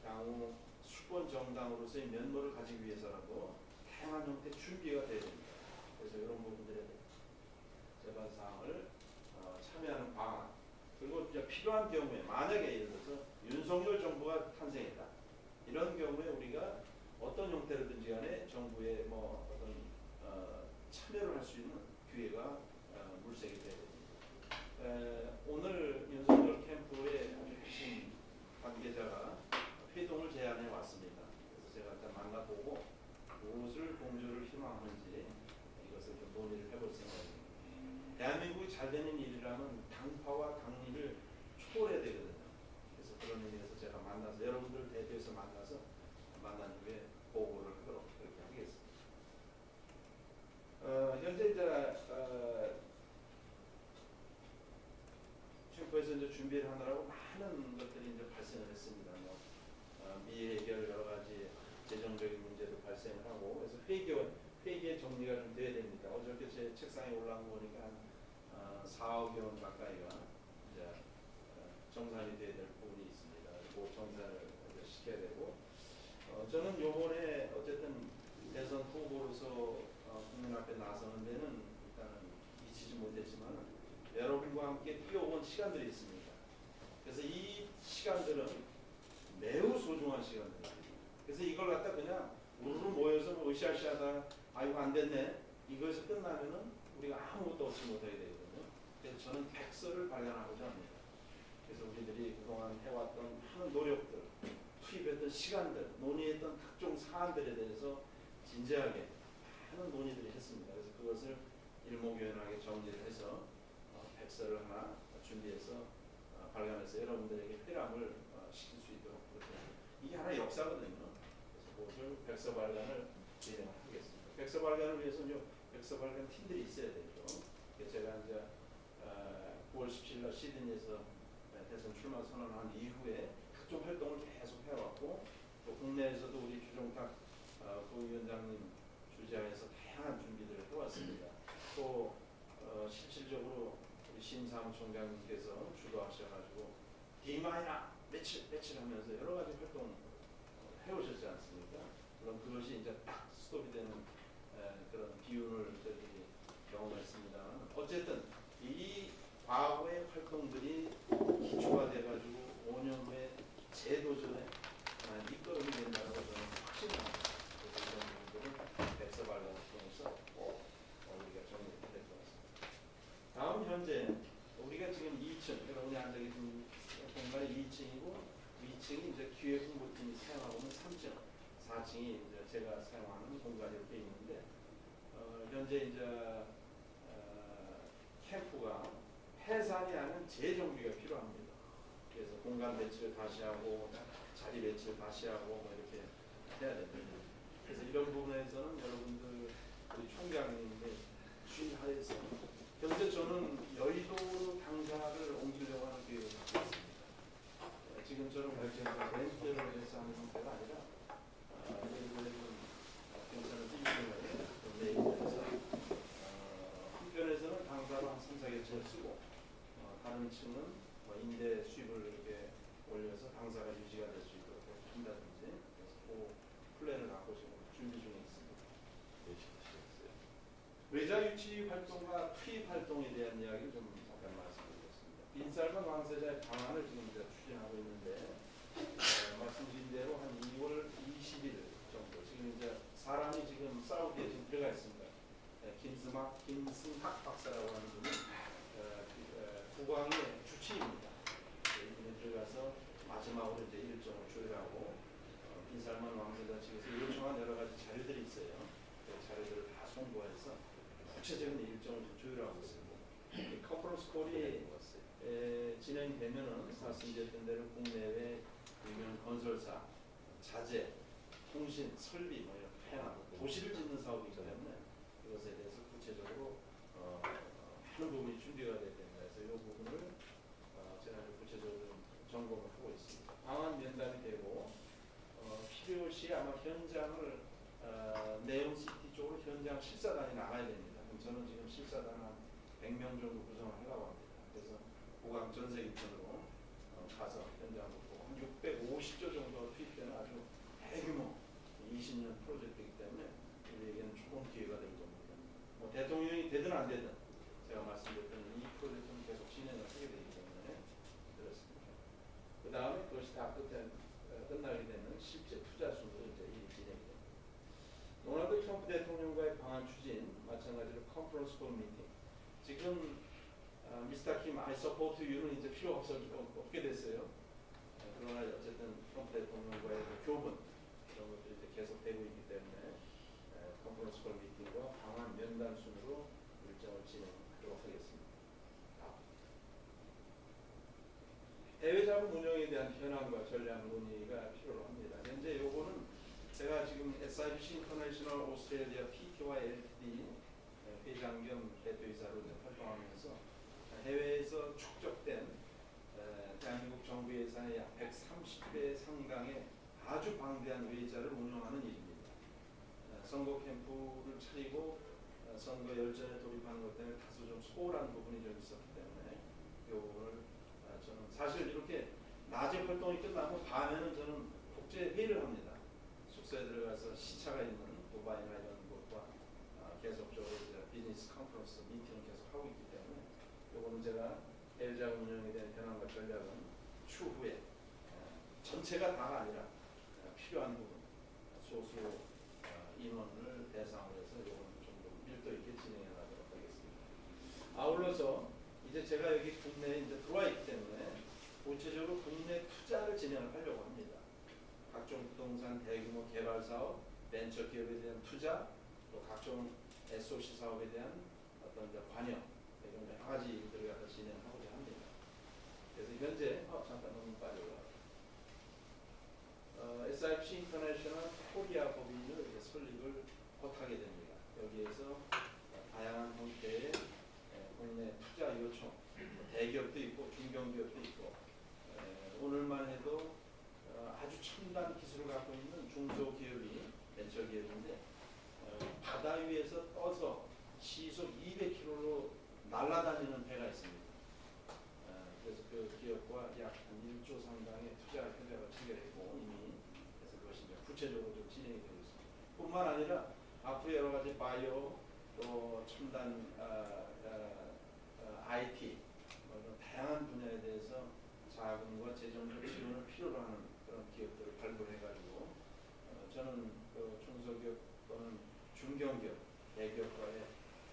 Speaker 1: 향후 수권 정당으로서의 면모를 가지기 위해서라도 다양한 형태의 준비가 되어야 됩니다. 그래서 이런 부분들에 제반 사항을 참여하는 방안 그리고 이제 필요한 경우에 만약에 예를 들어서 윤석열 정부가 탄생했다 이런 경우에 우리가 어떤 형태로든지 간에 정부의 어떤 참여를 할 수 있는 기회가 물색이 되어야 됩니다. 오늘 윤석열 캠프의 아주 핵심 관계자가 회동을 제안해 왔습니다. 그래서 제가 일단 만나보고 무엇을 공조를 희망하는지 이것을 좀 논의를 해볼 생각입니다. 대한민국이 잘 되는 일이라면 당파와 당리를 초월해야 되거든요. 그래서 그런 의미에서 제가 만나서 여러분들 대표에서 만나서 현재 이제 캠프에서 이제 준비를 하느라고 많은 것들이 이제 발생을 했습니다. 뭐, 미해결 여러 가지 재정적인 문제도 발생을 하고, 그래서 회계 정리가 좀 돼야 됩니다. 어저께 제 책상에 올라온 거 보니까 한 4억 원 가까이가 이제 정산이 돼야 될 부분이 있습니다. 그 정산을 이제 시켜야 되고, 저는 요번에 어쨌든 대선 후보로서 국민 앞에 나서는 데는 일단은 미치지 못했지만 여러분과 함께 뛰어온 시간들이 있습니다. 그래서 이 시간들은 매우 소중한 시간들입니다. 그래서 이걸 갖다 그냥 우르르 모여서 뭐 으쌰으쌰하다 아이고 안 됐네 이거에서 끝나면은 우리가 아무것도 얻지 못하게 되거든요. 그래서 저는 백서를 발견하고자 합니다. 그래서 우리들이 그동안 해왔던 많은 노력들, 투입했던 시간들, 논의했던 각종 사안들에 대해서 진지하게 많은 논의들이 했습니다. 그래서 그것을 일목요연하게 정리를 해서 백서를 하나 준비해서 발간해서 여러분들에게 회람을 시킬 수 있도록 그렇게 이게 하나의 역사거든요. 그래서 그것을 백서 발간을 진행하겠습니다. 백서 발간을 위해서는 백서 발간 팀들이 있어야 되죠. 제가 이제 9월 17일 시드니에서 대선 출마 선언한 이후에 각종 활동을 계속 해왔고 또 국내에서도 우리 주종탁 부위원장님 주재하에서 다양한 준비들을 해왔습니다. 또 실질적으로 우리 심사무총장님께서 주도하셔가지고 디마이나 며칠 하면서 여러 가지 활동 해오셨지 않습니까? 그럼 그것이 이제 딱 스톱이 되는 그런 기운을 저희들이 경험했습니다만 어쨌든 이 과거의 활동들이 기초가 돼가지고 5년 후에 재도전에 이끌어오게 된다고 저는 확신합니다. 그래서 이런 부분들은 백서 발간을 통해서 꼭 우리가 정리해야 될 것 같습니다. 다음 현재 우리가 지금 2층, 여러분이 앉아 계신 공간이 2층이고 2층이 이제 기획 홍보팀이 사용하고 있는 3층, 4층이 이제 제가 사용하는 공간이 이렇게 있는데 현재 이제 캠프가 해산이 아닌 재정비가 필요합니다. 그래서 공간 배치를 다시 하고 자리 배치를 다시 하고 뭐 이렇게 해야 됩니다. 그래서 이런 부분에서는 여러분들 우리 총장님의 주의하에서 현재 저는 여의도로 당사를 옮기려고 하는 계획을 갖고 있습니다. 지금처럼 발전해서 렌트를 해서 하는 형태가 아니라 여의도에 좀 경찰을 띄우는 거예요. 내일에서 한편에서는 당사로 한 3, 4개층을 쓰고 다른 층은 뭐 임대 수입을 이렇게 올려서 당사가 유지가 될 수 있도록 한다든지 그래서 그 플랜을 갖고 지금 준비 중에 있습니다. 외자 유치 활동과 투입 활동에 대한 이야기를 좀 잠깐 말씀드리겠습니다. 빈살만 왕세자의 방안을 지금 이제 추진하고 있는데 말씀드린 대로 한 2월 20일 정도 지금 이제 사람이 지금 사우디에 지금 들어가 있습니다. 김승학 박사라고 하는 분이 국왕의 주치입니다. 이분이 들어가서 마지막으로 이제 일정을 조율하고 빈살만 왕세자 측에서 요청한 여러 가지 자료들이 있어요. 그 자료들을 다 송부해서 구체적인 일정을 좀 조율하고 있습니다. 컨퍼런스 콜이 진행되면은 말씀드렸던 대로 국내외 유명 건설사, 자재, 통신, 설비 뭐 이런 다양한 도시를 짓는 사업이기 때문에 이것에 대해서 구체적으로 많은 부분이 준비가 돼야 됩니다. 그래서 이 부분을 제가 구체적으로 점검을 하고 있습니다. 방안 면담이 되고 필요시 아마 현장을 네옴시티 쪽으로 현장 실사단이 나가야 됩니다. 그럼 저는 지금 실사단 한 100명 정도 구성을 하려고 합니다. 그래서 고강 전세 입건으로 가서 현장을 보고 한 650조 정도 투입되는 아주 대규모 20년 프로젝트이기 때문에 우리에게는 좋은 기회가 될 겁니다. 뭐 대통령이 되든 안 되든 제가 말씀드렸던 이 프로젝트는 계속 진행을 하게 되기 때문에 그렇습니다. 그 다음에 그것이 다 끝나게 되면 실제 투자 순으로 이제 일이 진행이 됩니다. 도널드 트럼프 대통령과의 방안 추진, 마찬가지로 컨퍼런스 콜 미팅. 지금 미스터 킴 I support you는 이제 필요 없게 됐어요. 그러나 어쨌든 트럼프 대통령과의 교분 이런 것들이 이제 계속되고 있기 때문에 컨퍼런스 콜 미팅과 방안 면담 순으로 일정을 진행하도록 하겠습니다. 해외 자본 운영에 대한 현황과 전략 논의가 필요로 합니다. 현재 요거는 제가 지금 SIBC 인터내셔널 오스트레일리아 PT와 LTD 회장 겸 대표이사로 이제 활동하면서 해외에서 축적된 대한민국 정부 예산의 약 130배 상당의 아주 방대한 외자를 운영하는 일입니다. 선거 캠프를 차리고 선거 열전에 돌입하는 것 때문에 다소 좀 소홀한 부분이 좀 있었기 때문에 요거를 저는 사실 이렇게 낮에 활동이 끝나고 밤에는 저는 국제 회의를 합니다. 숙소에 들어가서 시차가 있는 두바이나 이런 곳과 계속적으로 이제 비즈니스 컨퍼런스 미팅을 계속 하고 있기 때문에 요거는 제가 해외자금 운영에 대한 현황과 전략은 추후에 전체가 다가 아니라 필요한 부분 소수 인원을 대상으로 해서 요거는 좀 더 밀도 있게 진행해 나가도록 하겠습니다. 아울러서 이제 제가 여기 국내에 이제 들어와 있기 때문에 구체적으로 국내 투자를 진행을 하려고 합니다. 각종 부동산 대규모 개발 사업, 벤처 기업에 대한 투자, 또 각종 SOC 사업에 대한 어떤 관여 이런 여러 가지 일들을 갖다 진행하고자 합니다. 그래서 현재 잠깐 너무 빨리 올라가. SIPC 인터내셔널 코리아 법인을 설립을 곧 하게 됩니다. 여기에서 다양한 형태의 국내 투자 요청, 대기업도 있고 중견기업도 있고 오늘만 해도 아주 첨단 기술을 갖고 있는 중소기업이 벤처기업인데 바다 위에서 떠서 시속 200km로 날아다니는 배가 있습니다. 그래서 그 기업과 약 1조 상당의 투자 협약을 체결했고 이미 그래서 그것이 이제 구체적으로 좀 진행이 되고 있습니다. 뿐만 아니라 앞으로 여러 가지 바이오 또 첨단 IT 이런 다양한 분야에 대해서 자금과 재정적 지원을 필요로 하는 그런 기업들을 발굴해가지고 저는 그 중소기업 또는 중견기업, 대기업과의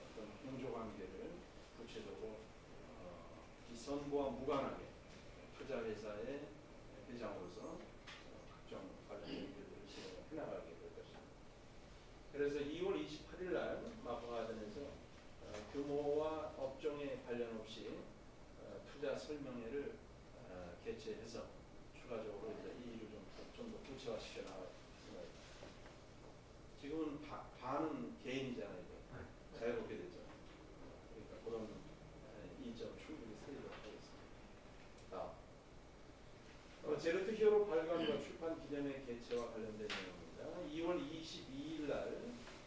Speaker 1: 어떤 공조관계를 구체적으로 이 선거와 무관하게 투자회사의 회장으로서 각종 관련 일들을 진행해 나가게 될 것입니다. 그래서 2월 28일 날 마포가든에서 규모와 업종에 관련 없이 투자 설명회를 개최해서 추가적으로 이제 이 일을 좀 더 구체화시켜 나갈 생각입니다. 지금은 반은 개인이잖아요. 자유롭게 됐죠. 그러니까 그런 이점 충분히 살리도록 하겠습니다. 제로투 히어로 발간과 출판 기념회 개최와 관련된 내용입니다. 2월 22일 날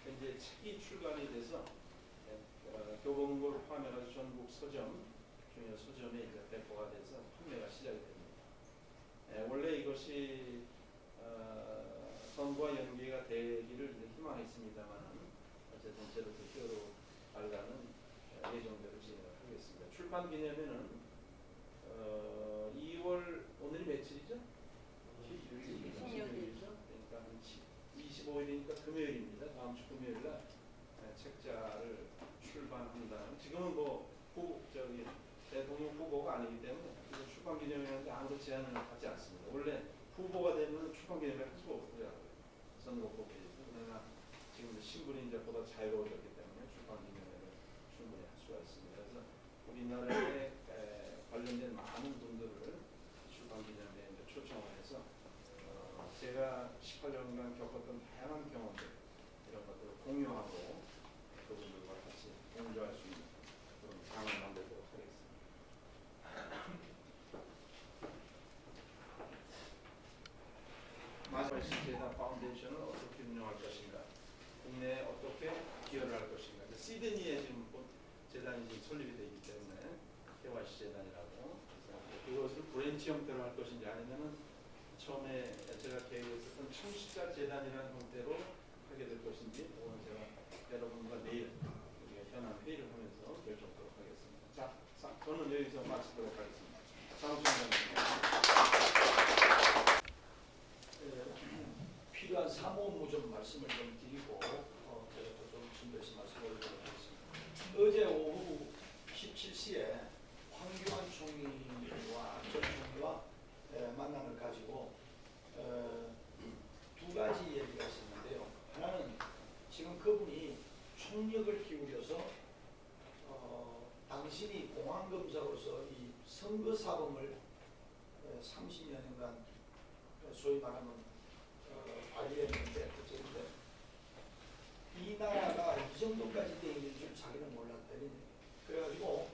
Speaker 1: 현재 책이 출간이 돼서 교보문고를 포함해서 전국 서점, 중요 서점에 이제 배포가 돼서 판매가 시작이 됩니다. 원래 이것이 선거와 연계가 되기를 희망했습니다만 어쨌든 제로투 히어로 발간은 예정대로 진행을 하겠습니다. 출판 기념회는 2월 오늘이 며칠이죠? 26일이죠. 그러니까 25일이니까 금요일입니다. 다음 주 금요일 날 책자를 출판한다는 지금은 뭐 대통령 후보가 아니기 때문에 출판 기념회하는데 아무도 제한을 받지 않습니다. 원래 후보가 되면 출판 기념회 할 수가 없더라고요. 선거법에서. 그러나 지금 신분이 이제 보다 자유로워졌기 때문에 출판 기념회를 충분히 할 수가 있습니다. 그래서 우리나라에 관련된 많은 분들을 출판 기념회에 초청을 해서 제가 18년간 겪었던 다양한 경험들 이런 것들을 공유하고 그분들과 같이 공유할 수 있는 그런 장을 만들도록 하겠습니다. 마지막 재단 파운데이션을 어떻게 운영할 것인가, 국내에 어떻게 기여를 할 것인가. 시드니에 지금 재단이 지금 설립이 되어 있기 때문에 KYC 재단이라고 그것을 브랜치 형태로 할 것인지 아니면은 처음에 제가 계획했었던 청식자 재단이라는 형태로 하게 될 것인지 오늘 제가 여러분과 내일 우리가 현안 회의를 하면서 결정토록 하겠습니다. 자, 저는 여기서 마치도록 하겠습니다.
Speaker 2: 필요한 사무 업무 좀 말씀을 좀 드리고 제가 좀 준비해서 말씀을 드리도록 하겠습니다. 어제 오후 17시에 황교안 총리와 전 총리와 만남을 가지고 두 가지 얘기가 있었는데요. 하나는 지금 그분이 총력을 기울여서 당신이 공안검사로서 이 선거사범을 30년간 소위 말하면 관리했는데 이 나라가 정도까지 돼 있는 줄 자기는 몰랐다니. 그래가지고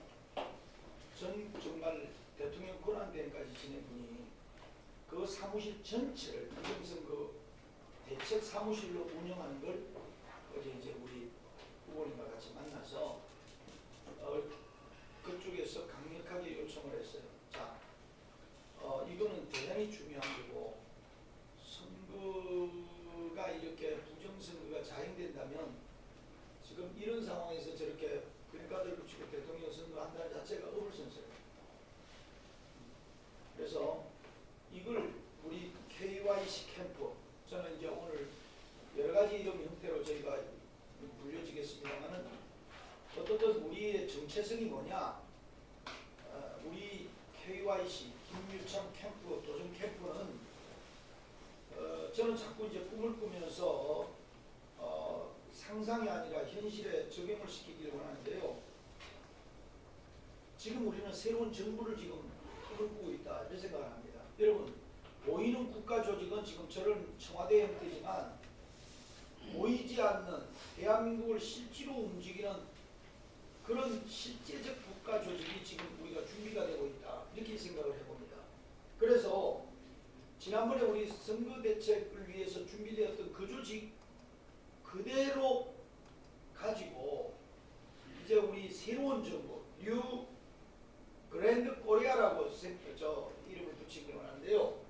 Speaker 2: 정말 대통령 권한대행까지 지낸 분이 그 사무실 전체를 부정선거 대책 사무실로 운영하는 걸 어제 이제 우리 후보님과 같이 만나서 그쪽에서 강력하게 요청을 했어요. 자, 이거는 대단히 중요한 거고 선거가 이렇게 부정선거가 자행된다면 지금 이런 상황에서 저렇게 그림가들 붙이고 대통령 선거한다는 자체가 어불성설이에요. 그래서 이걸 우리 KYC 캠프, 저는 이제 오늘 여러 가지 이런 형태로 저희가 불려지겠습니다만은 어떻든 우리의 정체성이 뭐냐? 우리 KYC 김유참 캠프, 도전 캠프는 저는 자꾸 이제 꿈을 꾸면서 상상이 아니라 현실에 적용을 시키기를 원하는데요. 지금 우리는 새로운 정부를 지금 꿈을 꾸고 있다 이런 생각을 합니다. 여러분, 보이는 국가 조직은 지금 저런 청와대 형태지만 보이지 않는 대한민국을 실제로 움직이는 그런 실제적 국가 조직이 지금 우리가 준비가 되고 있다 이렇게 생각을 해봅니다. 그래서 지난번에 우리 선거 대책을 위해서 준비되었던 그 조직 그대로 가지고 이제 우리 새로운 정부 뉴 그랜드 코리아라고 이름을 붙이기 원하는데요.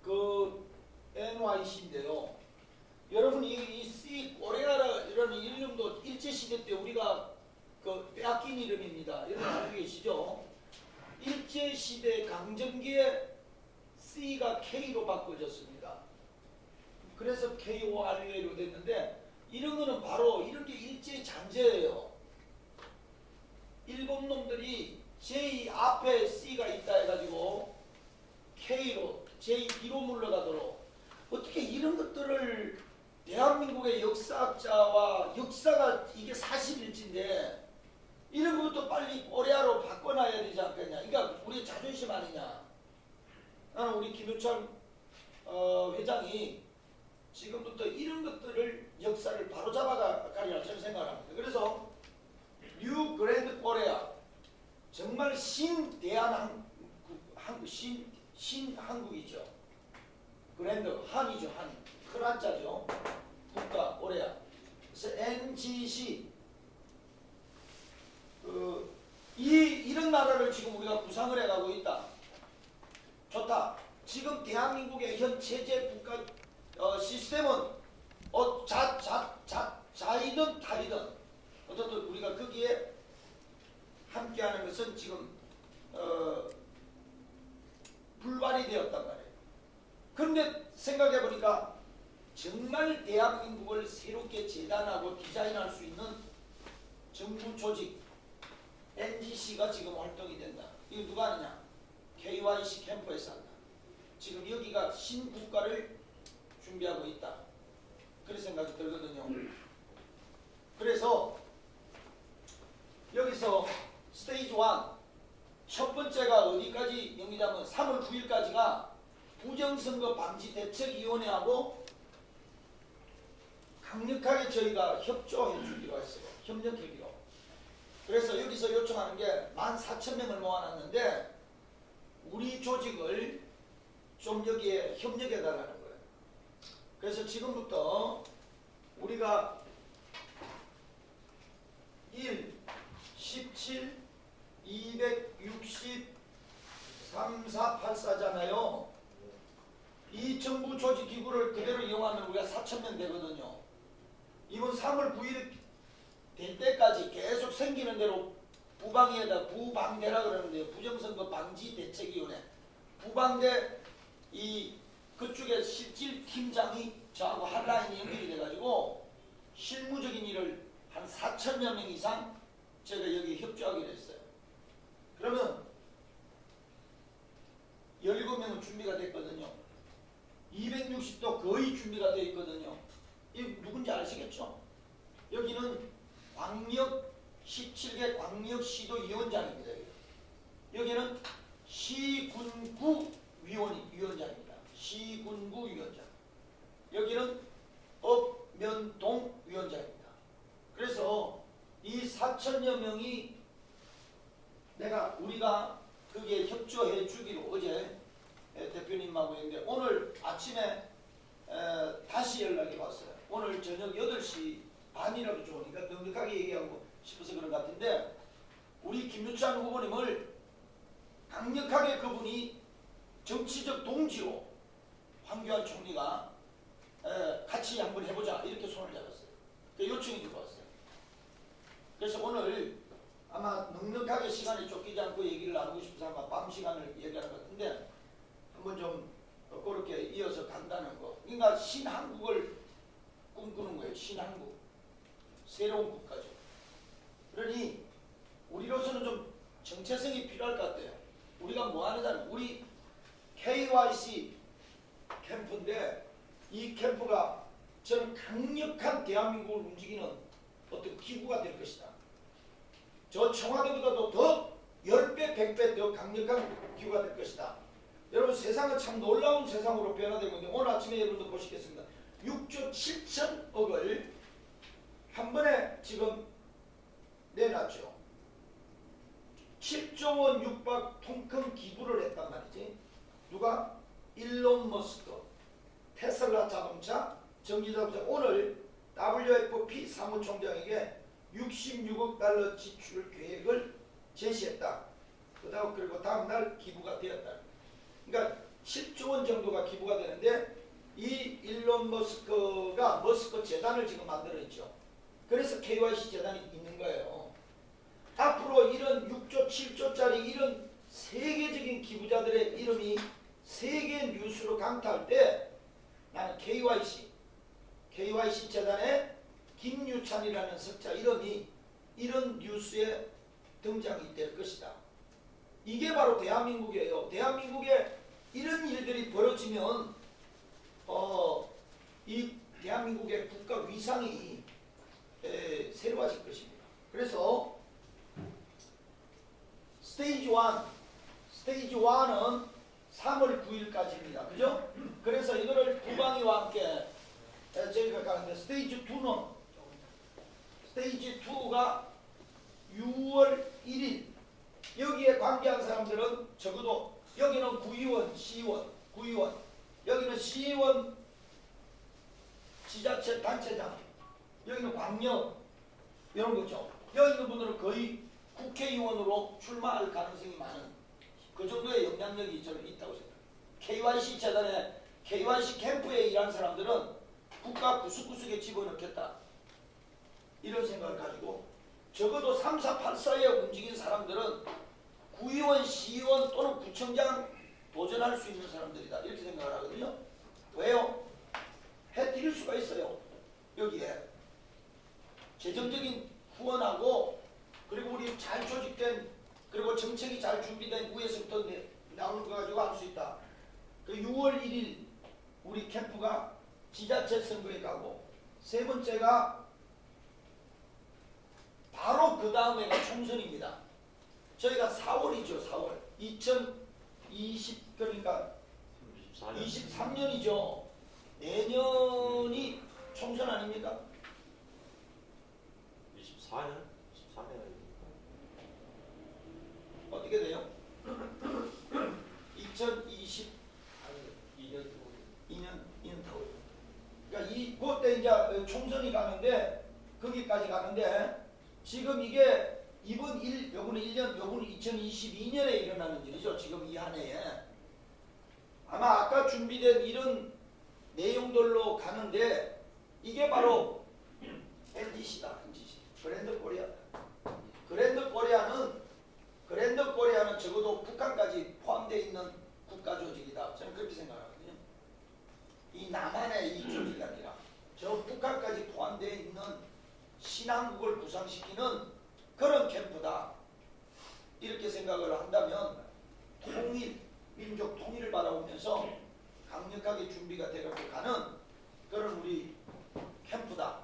Speaker 2: 그 NYC인데요. 여러분 이 C 코리아라는 이름도 일제시대 때 우리가 그 빼앗긴 이름입니다. 여러분 알고 계시죠? 일제시대 강점기에 C가 K로 바꿔졌습니다. 그래서 KORA로 됐는데 이런 거는 바로 이런 게 일제 잔재예요. 일본 놈들이 J 앞에 C가 있다 해가지고 K로 J2로 물러가도록 어떻게 이런 것들을 대한민국의 역사학자와 역사가 이게 사실일지인데 이런 것도 빨리 코리아로 바꿔놔야 되지 않겠냐. 그러니까 우리 자존심 아니냐. 나는 우리 김유찬 회장이 지금부터 이런 것들을 역사를 바로잡아가리라 저는 생각합니다. 그래서 뉴 그랜드 코리아 정말 신한국이죠. 그랜드 한이죠. 한 큰 한자죠. 국가 코리아. 그래서 NGC 이런 나라를 지금 우리가 구상을 해가고 있다. 좋다. 지금 대한민국의 현 체제 국가 시스템은 자이든 탈이든 어떻든 우리가 거기에 함께하는 것은 지금 불발이 되었단 말이에요. 그런데 생각해 보니까 정말 대한민국을 새롭게 재단하고 디자인할 수 있는 정부 조직 NGC가 지금 활동이 된다. 이거 누가 하느냐? KYC 캠프에서 한다. 지금 여기가 신국가를 준비하고 있다. 그런 생각이 들거든요. 그래서 여기서 스테이지 1 첫 번째가 어디까지 연기자면 3월 9일까지가 부정선거 방지 대책위원회하고 강력하게 저희가 협조해 주기로 했어요. 협력하기로. 그래서 여기서 요청하는 게 14,000명을 모아놨는데 우리 조직을 좀 여기에 협력해달라는 거예요. 그래서 지금부터 우리가 1, 17, 260, 3484잖아요. 이 정부 조직 기구를 그대로 이용하면 우리가 4,000명 되거든요. 이번 3월 9일 될 때까지 계속 생기는 대로 부방대라 그러는데요. 부정선거 방지 대책위원회. 부방대 그쪽에 실질 팀장이 저하고 한라인이 연결이 돼가지고 실무적인 일을 한 4,000여 명 이상 제가 여기 협조하기로 했어요. 그러면 17명은 준비가 됐거든요. 260도 거의 준비가 되어 있거든요. 이 누군지 아시겠죠? 여기는 광역
Speaker 3: 17개 광역시도위원장입니다. 여기는 시군구 위원장입니다. 시군구 위원장. 여기는 업면동 위원장입니다. 그래서 이 4천여 명이 우리가 그게 협조해 주기로 어제 대표님하고 했는데 오늘 아침에 다시 연락이 왔어요. 오늘 저녁 8시 반이라도 좋으니까 넉넉하게 얘기하고 싶어서 그런 것 같은데 우리 김유찬 후보님을 강력하게 그분이 정치적 동지로 황교안 총리가 같이 한번 해보자 이렇게 손을 잡았어요. 그 요청이 들어왔어요. 그래서 오늘 아마 넉넉하게 시간이 쫓기지 않고 얘기를 나누고 싶어서 아마 밤 시간을 얘기하는 것 같은데 한번 좀 그렇게 이어서 간다는 거. 그러니까 신한국을 꿈꾸는 거예요. 신한국. 새로운 국가죠. 그러니 우리로서는 좀 정체성이 필요할 것 같아요. 우리가 뭐 하느냐면 우리 KYC 캠프인데 이 캠프가 저는 강력한 대한민국을 움직이는 어떤 기구가 될 것이다. 저 청와대보다도 더 10배, 100배 더 강력한 기구가 될 것이다. 여러분 세상은 참 놀라운 세상으로 변화되고 있는데 오늘 아침에 여러분들 보시겠습니다. 6조 7천억을 한 번에 지금 내놨죠. 7조 원 육박 통큰 기부를 했단 말이지. 누가? 일론 머스크, 테슬라 자동차, 전기자동차. 오늘 WFP 사무총장에게 66억 달러 지출 계획을 제시했다. 그리고 다음날 기부가 되었다. 그러니까 7조 원 정도가 기부가 되는데 이 일론 머스크가 머스크 재단을 지금 만들어 있죠. 그래서 KYC 재단이 있는 거예요. 앞으로 이런 6조, 7조짜리 이런 세계적인 기부자들의 이름이 세계 뉴스로 강타할 때 나는 KYC 재단의 김유찬이라는 석자 이름이 이런 뉴스에 등장이 될 것이다. 이게 바로 대한민국이에요. 대한민국에 이런 일들이 벌어지면 이 대한민국의 국가 위상이 새로워질 것입니다. 그래서 스테이지 1은 3월 9일까지입니다. 그죠? 그래서 이거를 부방위와 함께 저희가 가는데 스테이지 2가 6월 1일 여기에 관계한 사람들은 적어도 여기는 구의원, 시의원, 여기는 시의원, 지자체 단체장, 여기는 광역 이런 거죠. 여기 있는 분들은 거의 국회의원으로 출마할 가능성이 많은 그 정도의 영향력이 저는 있다고 생각합니다. KYC 재단에 KYC 캠프에 일하는 사람들은 국가 구석구석에 집어넣겠다 이런 생각을 가지고 적어도 3, 4, 8, 4에 움직인 사람들은 구의원, 시의원 또는 구청장 도전할 수 있는 사람들이다 이렇게 생각을 하거든요. 왜요? 해드릴 수가 있어요. 여기에 재정적인 후원하고 그리고 우리 잘 조직된 그리고 정책이 잘 준비된 위에서부터 나오는 거 가지고 할 수 있다. 그 6월 1일 우리 캠프가 지자체 선거에 가고 세 번째가 바로 그 다음에가 총선입니다. 저희가 4월이죠. 4월 2020 그러니까 23년이죠. 내년이 총선 아닙니까?
Speaker 4: 24년? 23년 아닙니까?
Speaker 3: 어떻게 돼요? 2020 2년 타고 그러니까 그때 이제 총선이 가는데 거기까지 가는데 지금 이게 요거는 1년, 요거는 2022년에 일어나는 일이죠. 지금 이 한 해에 아마 아까 준비된 이런 내용들로 가는데 이게 바로 NGC다. NGC 그랜드 코리아다. 그랜드 코리아는 적어도 북한까지 포함되어 있는 국가 조직이다. 저는 그렇게 생각하거든요. 이 남한의 이 조직이 아니라 저 북한까지 포함되어 있는 신한국을 구상시키는 그런 캠프다. 이렇게 생각을 한다면 민족 통일을 바라보면서 강력하게 준비가 되어서 가는 그런 우리 캠프다.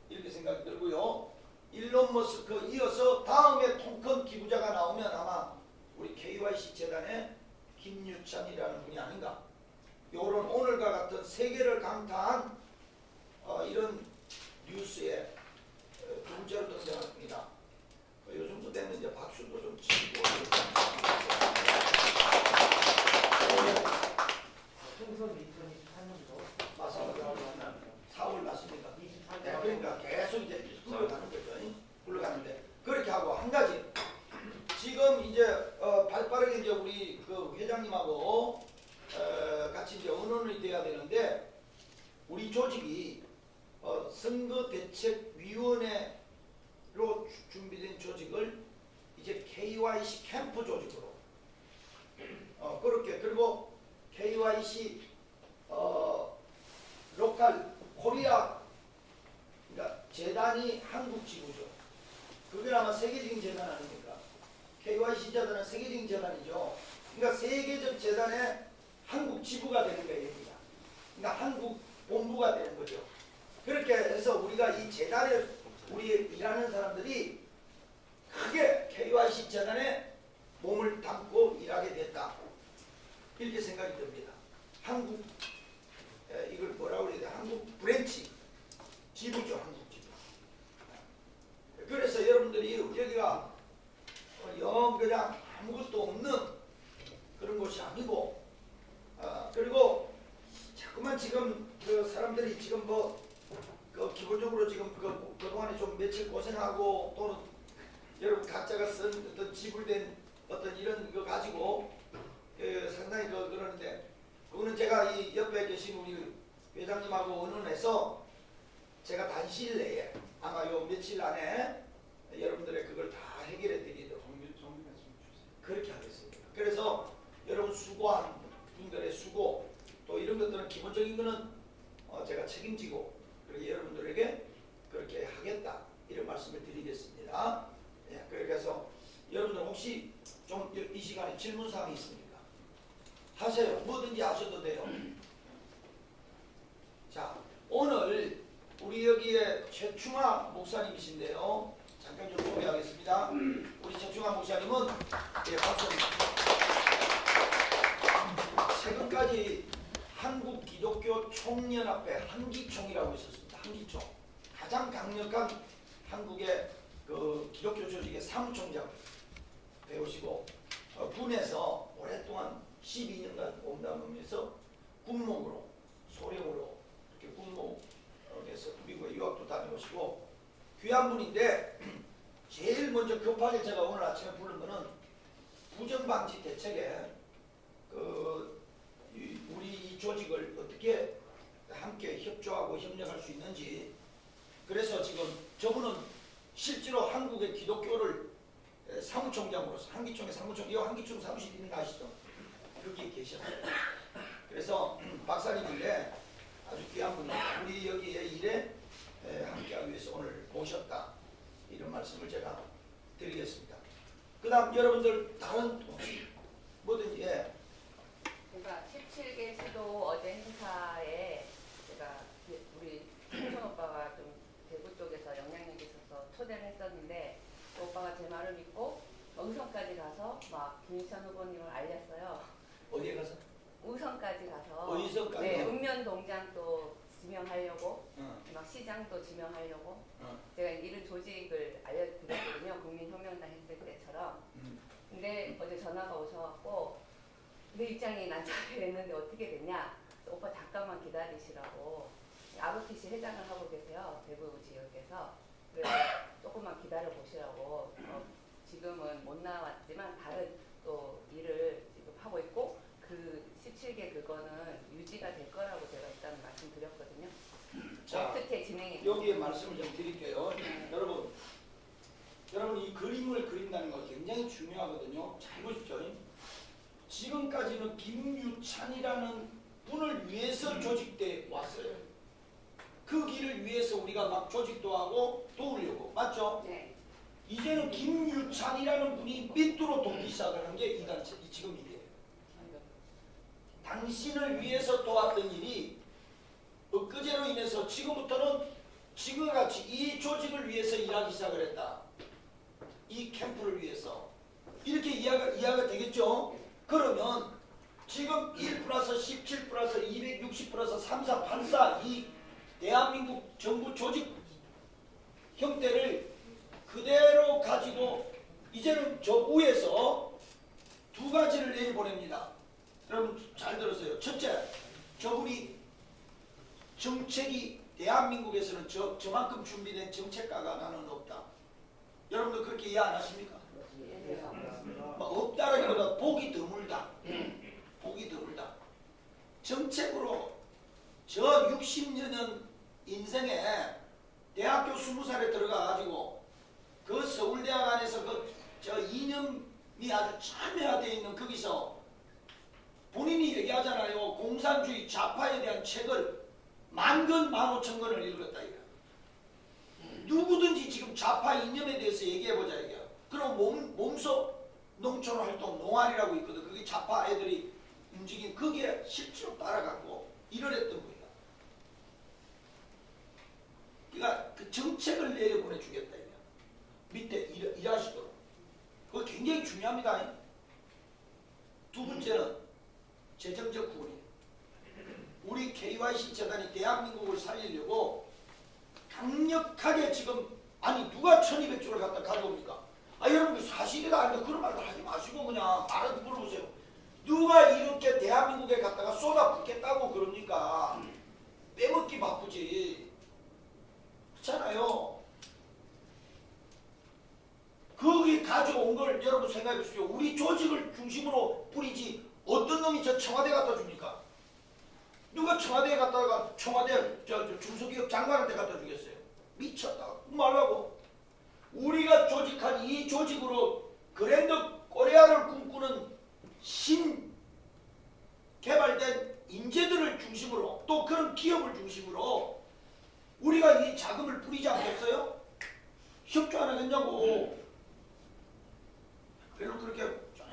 Speaker 3: 이렇게 생각이 들고요. 일론 일론 머스크 이어서 다음에 통큰 기부자가 나오면 아마 우리 KYC 재단의 김유찬이라는 분이 아닌가. 요런 오늘과 같은 세계를 강타한 이런 뉴스에 두 번째로 등장합니다. 요 정도 되면 이제 박수도 좀 치고.
Speaker 5: 총선 2024년도
Speaker 3: 맞습니다. 4월 맞습니다. 네, 그러니까 계속 이제 굴러가는 거죠. 굴러가는데 그렇게 하고 한 가지 지금 이제 발빠르게 이제 우리 그 회장님하고 같이 이제 의논이 돼야 되는데 우리 조직이 선거대책위원회로 준비된 조직을 이제 KYC 캠프 조직으로 그렇게 그리고 KYC 로컬 코리아 그러니까 재단이 한국 지부죠. 그게 아마 세계적인 재단 아닙니까? KYC 재단은 세계적인 재단이죠. 그러니까 세계적 재단의 한국 지부가 되는 거예요. 여기가. 그러니까 한국 본부가 되는 거죠. 그렇게 해서 우리가 이 재단에 우리 일하는 사람들이 크게 KYC 재단에 몸을 담고 일하게 됐다. 이렇게 생각이 듭니다. 한국 이걸 뭐라고 그래야 돼? 한국 브랜치 지부죠. 한국 지부. 그래서 여러분들이 여기가 영 그냥 아무것도 없는 그런 곳이 아니고 그리고 자꾸만 지금 그 사람들이 지금 그 기본적으로 지금 그동안에 좀 며칠 고생하고 또는 여러분 각자가 쓴 어떤 지불된 어떤 이런 거 가지고 상당히 그러는데 그거는 제가 이 옆에 계신 우리 회장님하고 의논해서 제가 단시일 내에 아마 요 며칠 안에 여러분들의 그걸 다 해결해 드리도록 그렇게 하겠습니다. 그래서 여러분 수고한 분들의 수고 또 이런 것들은 기본적인 거는 제가 책임지고 그리고 여러분들에게 그렇게 하겠다 이런 말씀을 드리겠습니다. 예, 그래서 여러분들 혹시 좀 이 시간에 질문 사항이 있습니까? 하세요. 뭐든지 하셔도 돼요. 자, 오늘 우리 여기에 최충하 목사님이신데요. 잠깐 좀 소개하겠습니다. 우리 최충하 목사님은 예, 박수. 최근까지 한국 기독교 총연합회 한기총이라고 있었습니다. 한기총. 가장 강력한 한국의 그 기독교 조직의 사무총장 배우시고 군에서 오랫동안 12년간 몸담으면서 군목으로 소령으로 이렇게 군목에서 미국에 유학도 다녀오시고 귀한 분인데 제일 먼저 급하게 제가 오늘 아침에 부른 거는 부정방지 대책에 우리 이 조직을 어떻게 함께 협조하고 협력할 수 있는지 그래서 지금 저분은 실제로 한국의 기독교를 사무총장으로서 한기총의 사무총 이 한기총 사무실 있는 거 아시죠? 여기에 계셨어요. 그래서 박사님인데 아주 귀한 분입니다. 우리 여기에 일에 함께하기 위해서 오늘 모셨다 이런 말씀을 제가 드리겠습니다. 그 다음 여러분들 다른 혹시 뭐든지
Speaker 6: 제가 17개 시도 어제 행사에 제가 우리 홍선 오빠가 좀 대구 쪽에서 영향력이 있어서 초대를 했었는데 그 오빠가 제 말을 믿고 의성까지 가서 막 김희천 후보님을 알렸어요.
Speaker 3: 어디에 가서?
Speaker 6: 의성까지 가서
Speaker 3: 의성까지?
Speaker 6: 네, 읍면 동장도 지명하려고
Speaker 3: 어.
Speaker 6: 막 시장도 지명하려고
Speaker 3: 어.
Speaker 6: 제가 이런 조직을 알려드렸거든요. 국민혁명당 했을 때처럼. 근데 어제 전화가 오셔갖고 내 입장이 난처했는데 어떻게 됐냐? 오빠 잠깐만 기다리시라고 ROTC 회장을 하고 계세요. 대구 지역에서. 그래서 조금만 기다려 보시라고 지금은 못 나왔지만 다른 또 일을 지금 하고 있고 그 17개 그거는 유지가 될 거라고 제가 일단 말씀드렸거든요.
Speaker 3: 자,
Speaker 6: 어떻게 진행이
Speaker 3: 여기에 말씀을 좀 드릴게요. 여러분 이 그림을 그린다는 거 굉장히 중요하거든요. 잘 보십시오. 지금까지는 김유찬이라는 분을 위해서 조직돼 왔어요. 그 길을 위해서 우리가 막 조직도 하고 도우려고 맞죠?
Speaker 6: 네.
Speaker 3: 이제는 김유찬이라는 분이 밑으로 돕기 시작을 한 게 이 단체 지금 일이에요. 당신을 위해서 도왔던 일이 엊그제로 인해서 지금부터는 지금과 같이 이 조직을 위해서 일하기 시작을 했다. 이 캠프를 위해서. 이렇게 이해가 되겠죠? 그러면 지금 1 플러스 17 플러스 260 플러스 34, 84 이 대한민국 정부 조직 형태를 그대로 가지고 이제는 저 위에서 두 가지를 내려보냅니다. 여러분 잘 들으세요. 첫째, 저분이 정책이 대한민국에서는 저만큼 준비된 정책가가 나는 없다. 여러분들 그렇게 이해 안 하십니까? 뭐 없다라기보다 보기 드물다. 보기 드물다. 정책으로 저 60여 년 인생에 대학교 20살에 들어가가지고 그 서울대학 안에서 저 이념이 아주 참여되어 있는 거기서 본인이 얘기하잖아요. 공산주의 좌파에 대한 책을 10,000권, 15,000권을 읽었다 이거. 누구든지 지금 좌파 이념에 대해서 얘기해보자 이게. 그럼 몸소 농촌활동 농활이라고 있거든. 그게 좌파 애들이 움직인 그게 실제로 따라갔고 일을 했던 거예요. 그러니까 그 정책을 내려보내주겠다 이거. 밑에 일하시도록. 그거 굉장히 중요합니다. 두 번째는 재정적 구원이에요. 우리 KYC 재단이 대한민국을 살리려고 강력하게 지금 아니 누가 1200조를 갖다 가져옵니까? 아 여러분 사실이다 아니면 그런 말도 하지 마시고 그냥 알아서 물어보세요. 누가 이렇게 대한민국에 갖다가 쏟아붓겠다고 그럽니까? 빼먹기 바쁘지. 그렇잖아요. 거기 가져온 걸 여러분 생각해 보십시오. 우리 조직을 중심으로 뿌리지 어떤 놈이 저 청와대 갖다 줍니까? 누가 청와대에 갔다가 청와대 중소기업 장관한테 갖다 주겠어요? 미쳤다. 말라고. 우리가 조직한 이 조직으로 그랜드 코리아를 꿈꾸는 개발된 인재들을 중심으로 또 그런 기업을 중심으로 우리가 이 자금을 뿌리지 않겠어요? 협조 안 하겠냐고. 별로 그렇게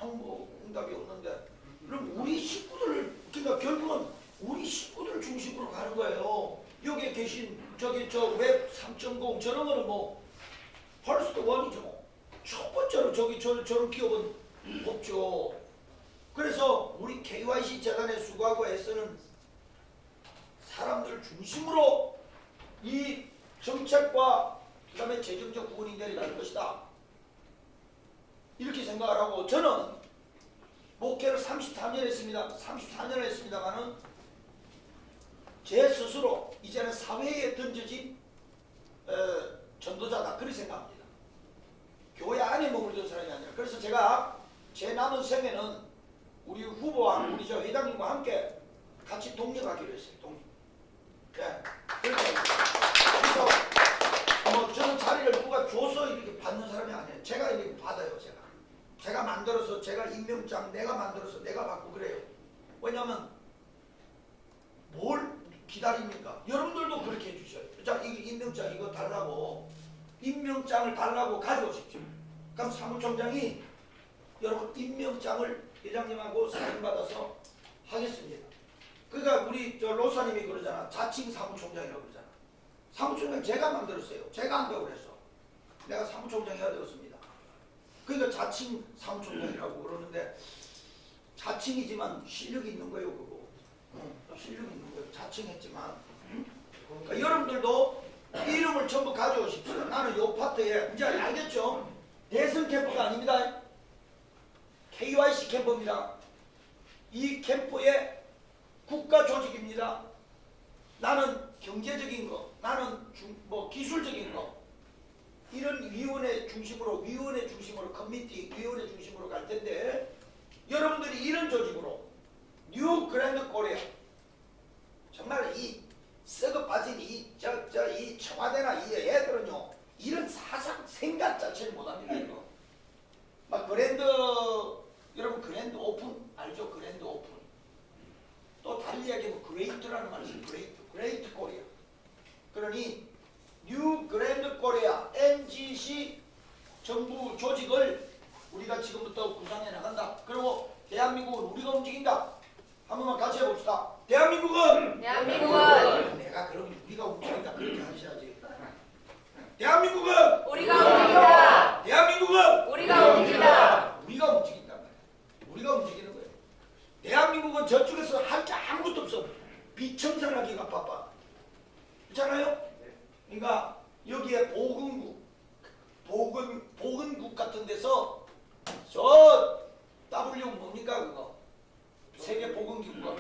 Speaker 3: 응답이 없는데 그럼 우리 식구들을 그러니까 결국은 우리 식구들 중심으로 가는 거예요. 여기에 계신 저기 웹 3.0 저런 거는 뭐 퍼스트 원이죠. 첫 번째로 저런 기업은 없죠. 그래서 우리 KYC 재단에 수고하고 애쓰는 사람들 중심으로 이 정책과 그 다음에 재정적 구원이 내려갈 것이다. 이렇게 생각을 하고 저는 목회를 34년 했습니다. 34년을 했습니다만은 제 스스로 이제는 사회에 던져진 전도자다 그렇게 생각합니다. 교회 안에 머물던 사람이 아니라. 그래서 제가 제 남은 생애는 우리 후보와 우리 저 회장님과 함께 같이 독립하기로 했어요. 독립. 네. 그래서 저는 자리를 누가 줘서 이렇게 받는 사람이 아니에요. 제가 이렇게 받아요. 제가 만들어서 제가 임명장 내가 만들어서 내가 받고 그래요. 왜냐하면 뭘 기다립니까? 여러분들도 그렇게 해주셔요. 자, 이 임명장 이거 달라고 임명장을 달라고 가져오십시오. 그럼 사무총장이 여러분 임명장을 회장님하고 사인받아서 하겠습니다. 그러니까 우리 저 로사님이 그러잖아. 자칭 사무총장이라고 그러잖아. 사무총장 제가 만들었어요. 제가 한다고 그랬어. 내가 사무총장 해야 되겠습니다. 그러니까 자칭 사무총장이라고 그러는데 자칭이지만 실력이 있는 거예요. 그거. 실력이 있는 거예요. 자칭했지만. 그러니까 여러분들도 이름을 전부 가져오십시오. 나는 요 파트에 이제 알겠죠? 대선 캠프가 아닙니다. KYC 캠프입니다. 이 캠프의 국가 조직입니다. 나는 경제적인 거, 나는 기술적인 거 이런 위원회 중심으로 커뮤니티 위원회 중심으로 갈 텐데 여러분들이 이런 조직으로 뉴 그랜드 코리아 정말 이 썩어 빠진 이 청와대나 이 애들은요 이런 사상 생각 자체를 못합니다. 이거 막 그랜드 여러분 그랜드 오픈 알죠? 그랜드 오픈 또 다른 이야기하면 그레이트라는 말이 있어요. 그레이트 코리아. 그러니 뉴 그랜드 코리아 NGC 정부 조직을 우리가 지금부터 구상해 나간다. 그리고 대한민국은 우리가 움직인다. 한 번만 같이 해봅시다. 대한민국은
Speaker 6: 대한민국은
Speaker 3: 내가 그럼 우리가 움직인다 그렇게 하셔야지. 비청산하기가 바빠. 그렇잖아요? 그러니까 여기에 보건국 같은 데서 저 W 뭡니까 그거? 세계 보건기구가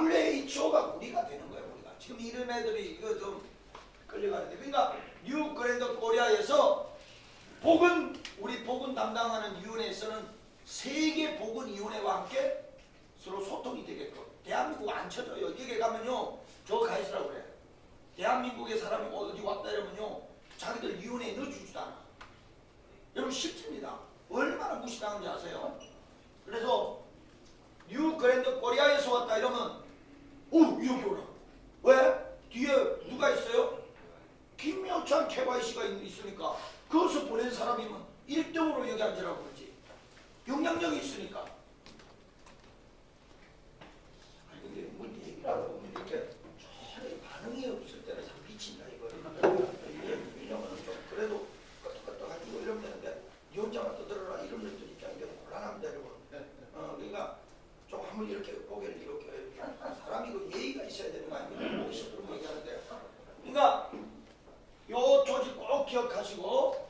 Speaker 3: WHO가 우리가 되는 거예요. 우리가 지금 이런 애들이 이거 좀 끌려가는데, 그러니까 뉴 그랜드 코리아에서 우리 보건 담당하는 위원회에서는 세계 보건위원회와 함께 서로 소통이 되게끔. 대한민국 안 쳐져요. 여기 가면요, 저 가 있으라고 그래. 대한민국의 사람이 어디 왔다 이러면요, 자기들 위원회에 넣어주지도 않아. 여러분 실제입니다. 얼마나 무시당한지 아세요? 그래서 뉴 그랜드 코리아에서 왔다 이러면 여기 오라. 왜? 뒤에 누가 있어요? 김여찬 KYC가 있으니까 거기서 보낸 사람이면 1등으로 여기 앉으라고 그러지. 영향력이 있으니까. 아니 근데 뭐 얘기를 하고 보면 이렇게 전혀 반응이 없을 때는 참 미친다 이거. 왜냐면 좀 그래도 끄떡끄떡하고 이러면 되는데 니 혼자만 떠들어라 이런 것들 입장이 되면 곤란합니다 여러분. 그러니까 좀 한번 이렇게 고개를 이렇게 사람이 그 예의가 있어야 되는 거 아닙니까? 보기 싫도록 얘기하는데. 그러니까 요 조직 꼭 기억하시고,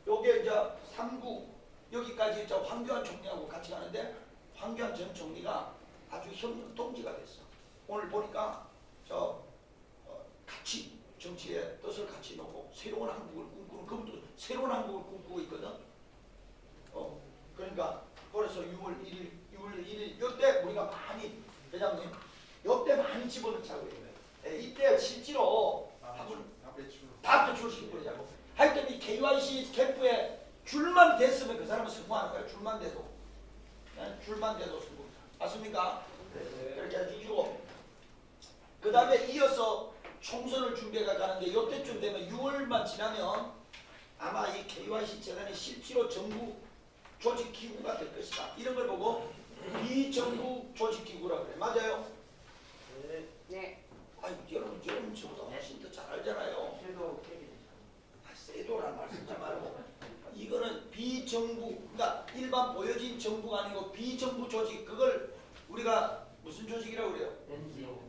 Speaker 3: 요게 이제 3구 여기까지 저 황교안 총리하고 같이 가는데 황교안 전 총리가 아주 협력 동지가 됐어. 오늘 보니까 같이 정치의 뜻을 같이 놓고 새로운 한국을 꿈꾸는, 그분도 새로운 한국을 꿈꾸고 있거든. 그러니까 그래서 6월 1일 이때 우리가 많이, 회장님 이때 많이 집어넣자고 해요. 이때 실제로 다 배출시켜버리자고. 하여튼 이 KYC 캠프에 줄만 됐으면 그 사람은 승부하는 거야. 줄만 돼도. 줄만 돼도 승부. 맞습니까? 그렇게 해주시고, 그 다음에 이어서 총선을 준비해 가는데 이때쯤 되면 6월만 지나면 아마 이 KYC 재단이 실제로 정부 조직기구가 될 것이다. 이런 걸 보고 비정부 조직기구라고 그래. 맞아요?
Speaker 6: 네.
Speaker 3: 아니 여러분 저보다 훨씬 더 잘 알잖아요. 세도란 말 쓰지 말고, 이거는 비정부, 그러니까 일반 보여진 정부가 아니고 비정부 조직, 그걸 우리가 무슨 조직이라고 그래요?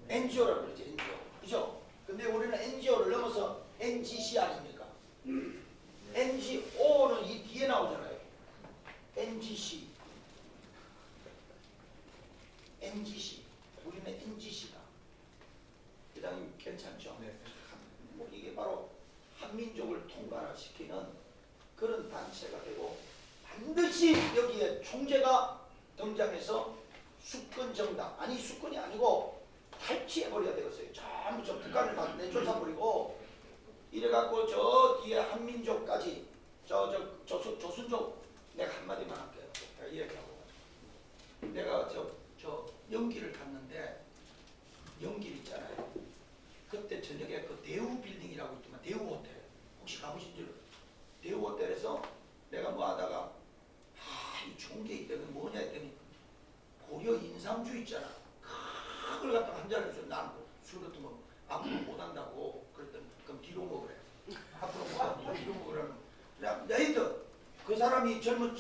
Speaker 3: NGO라고 그러지. NGO. 그죠? 근데 우리는 NGO를 넘어서 NGC 아닙니까? NGO는 이 뒤에 나오잖아요. NGC. NGC. 우리는 NGC다. 회장님 괜찮죠?
Speaker 1: 네.
Speaker 3: 뭐 이게 바로 한민족을 통괄시키는 그런 단체가 되고, 반드시 여기에 총재가 등장해서 수권 정당, 아니 수권이 아니고 탈취해버려야 되겠어요. 전부 저 북한을 다 내쫓아버리고 이래갖고 저 뒤에 한민족까지 조순족, 내가 한마디만 할게요. 내가 이렇게 하고, 내가 저 연기를 갔는데, 연길 있잖아요. 그때 저녁에 그 대우 빌딩이라고 있지만 대우 호텔 혹시 가보신 줄? 대우 호텔에서 내가 뭐 하다가 이 좋은 게 있다니 뭐냐 했더니 고려 인삼주 있잖아. 그걸 갖다가 한 잔을 줘. 난 술 같은 거 앞으로 못 한다고 그랬더니 그럼 뒤로 먹으래. 앞으로 못 한다고 뒤로 먹으라는. 하여튼 그 사람이 젊은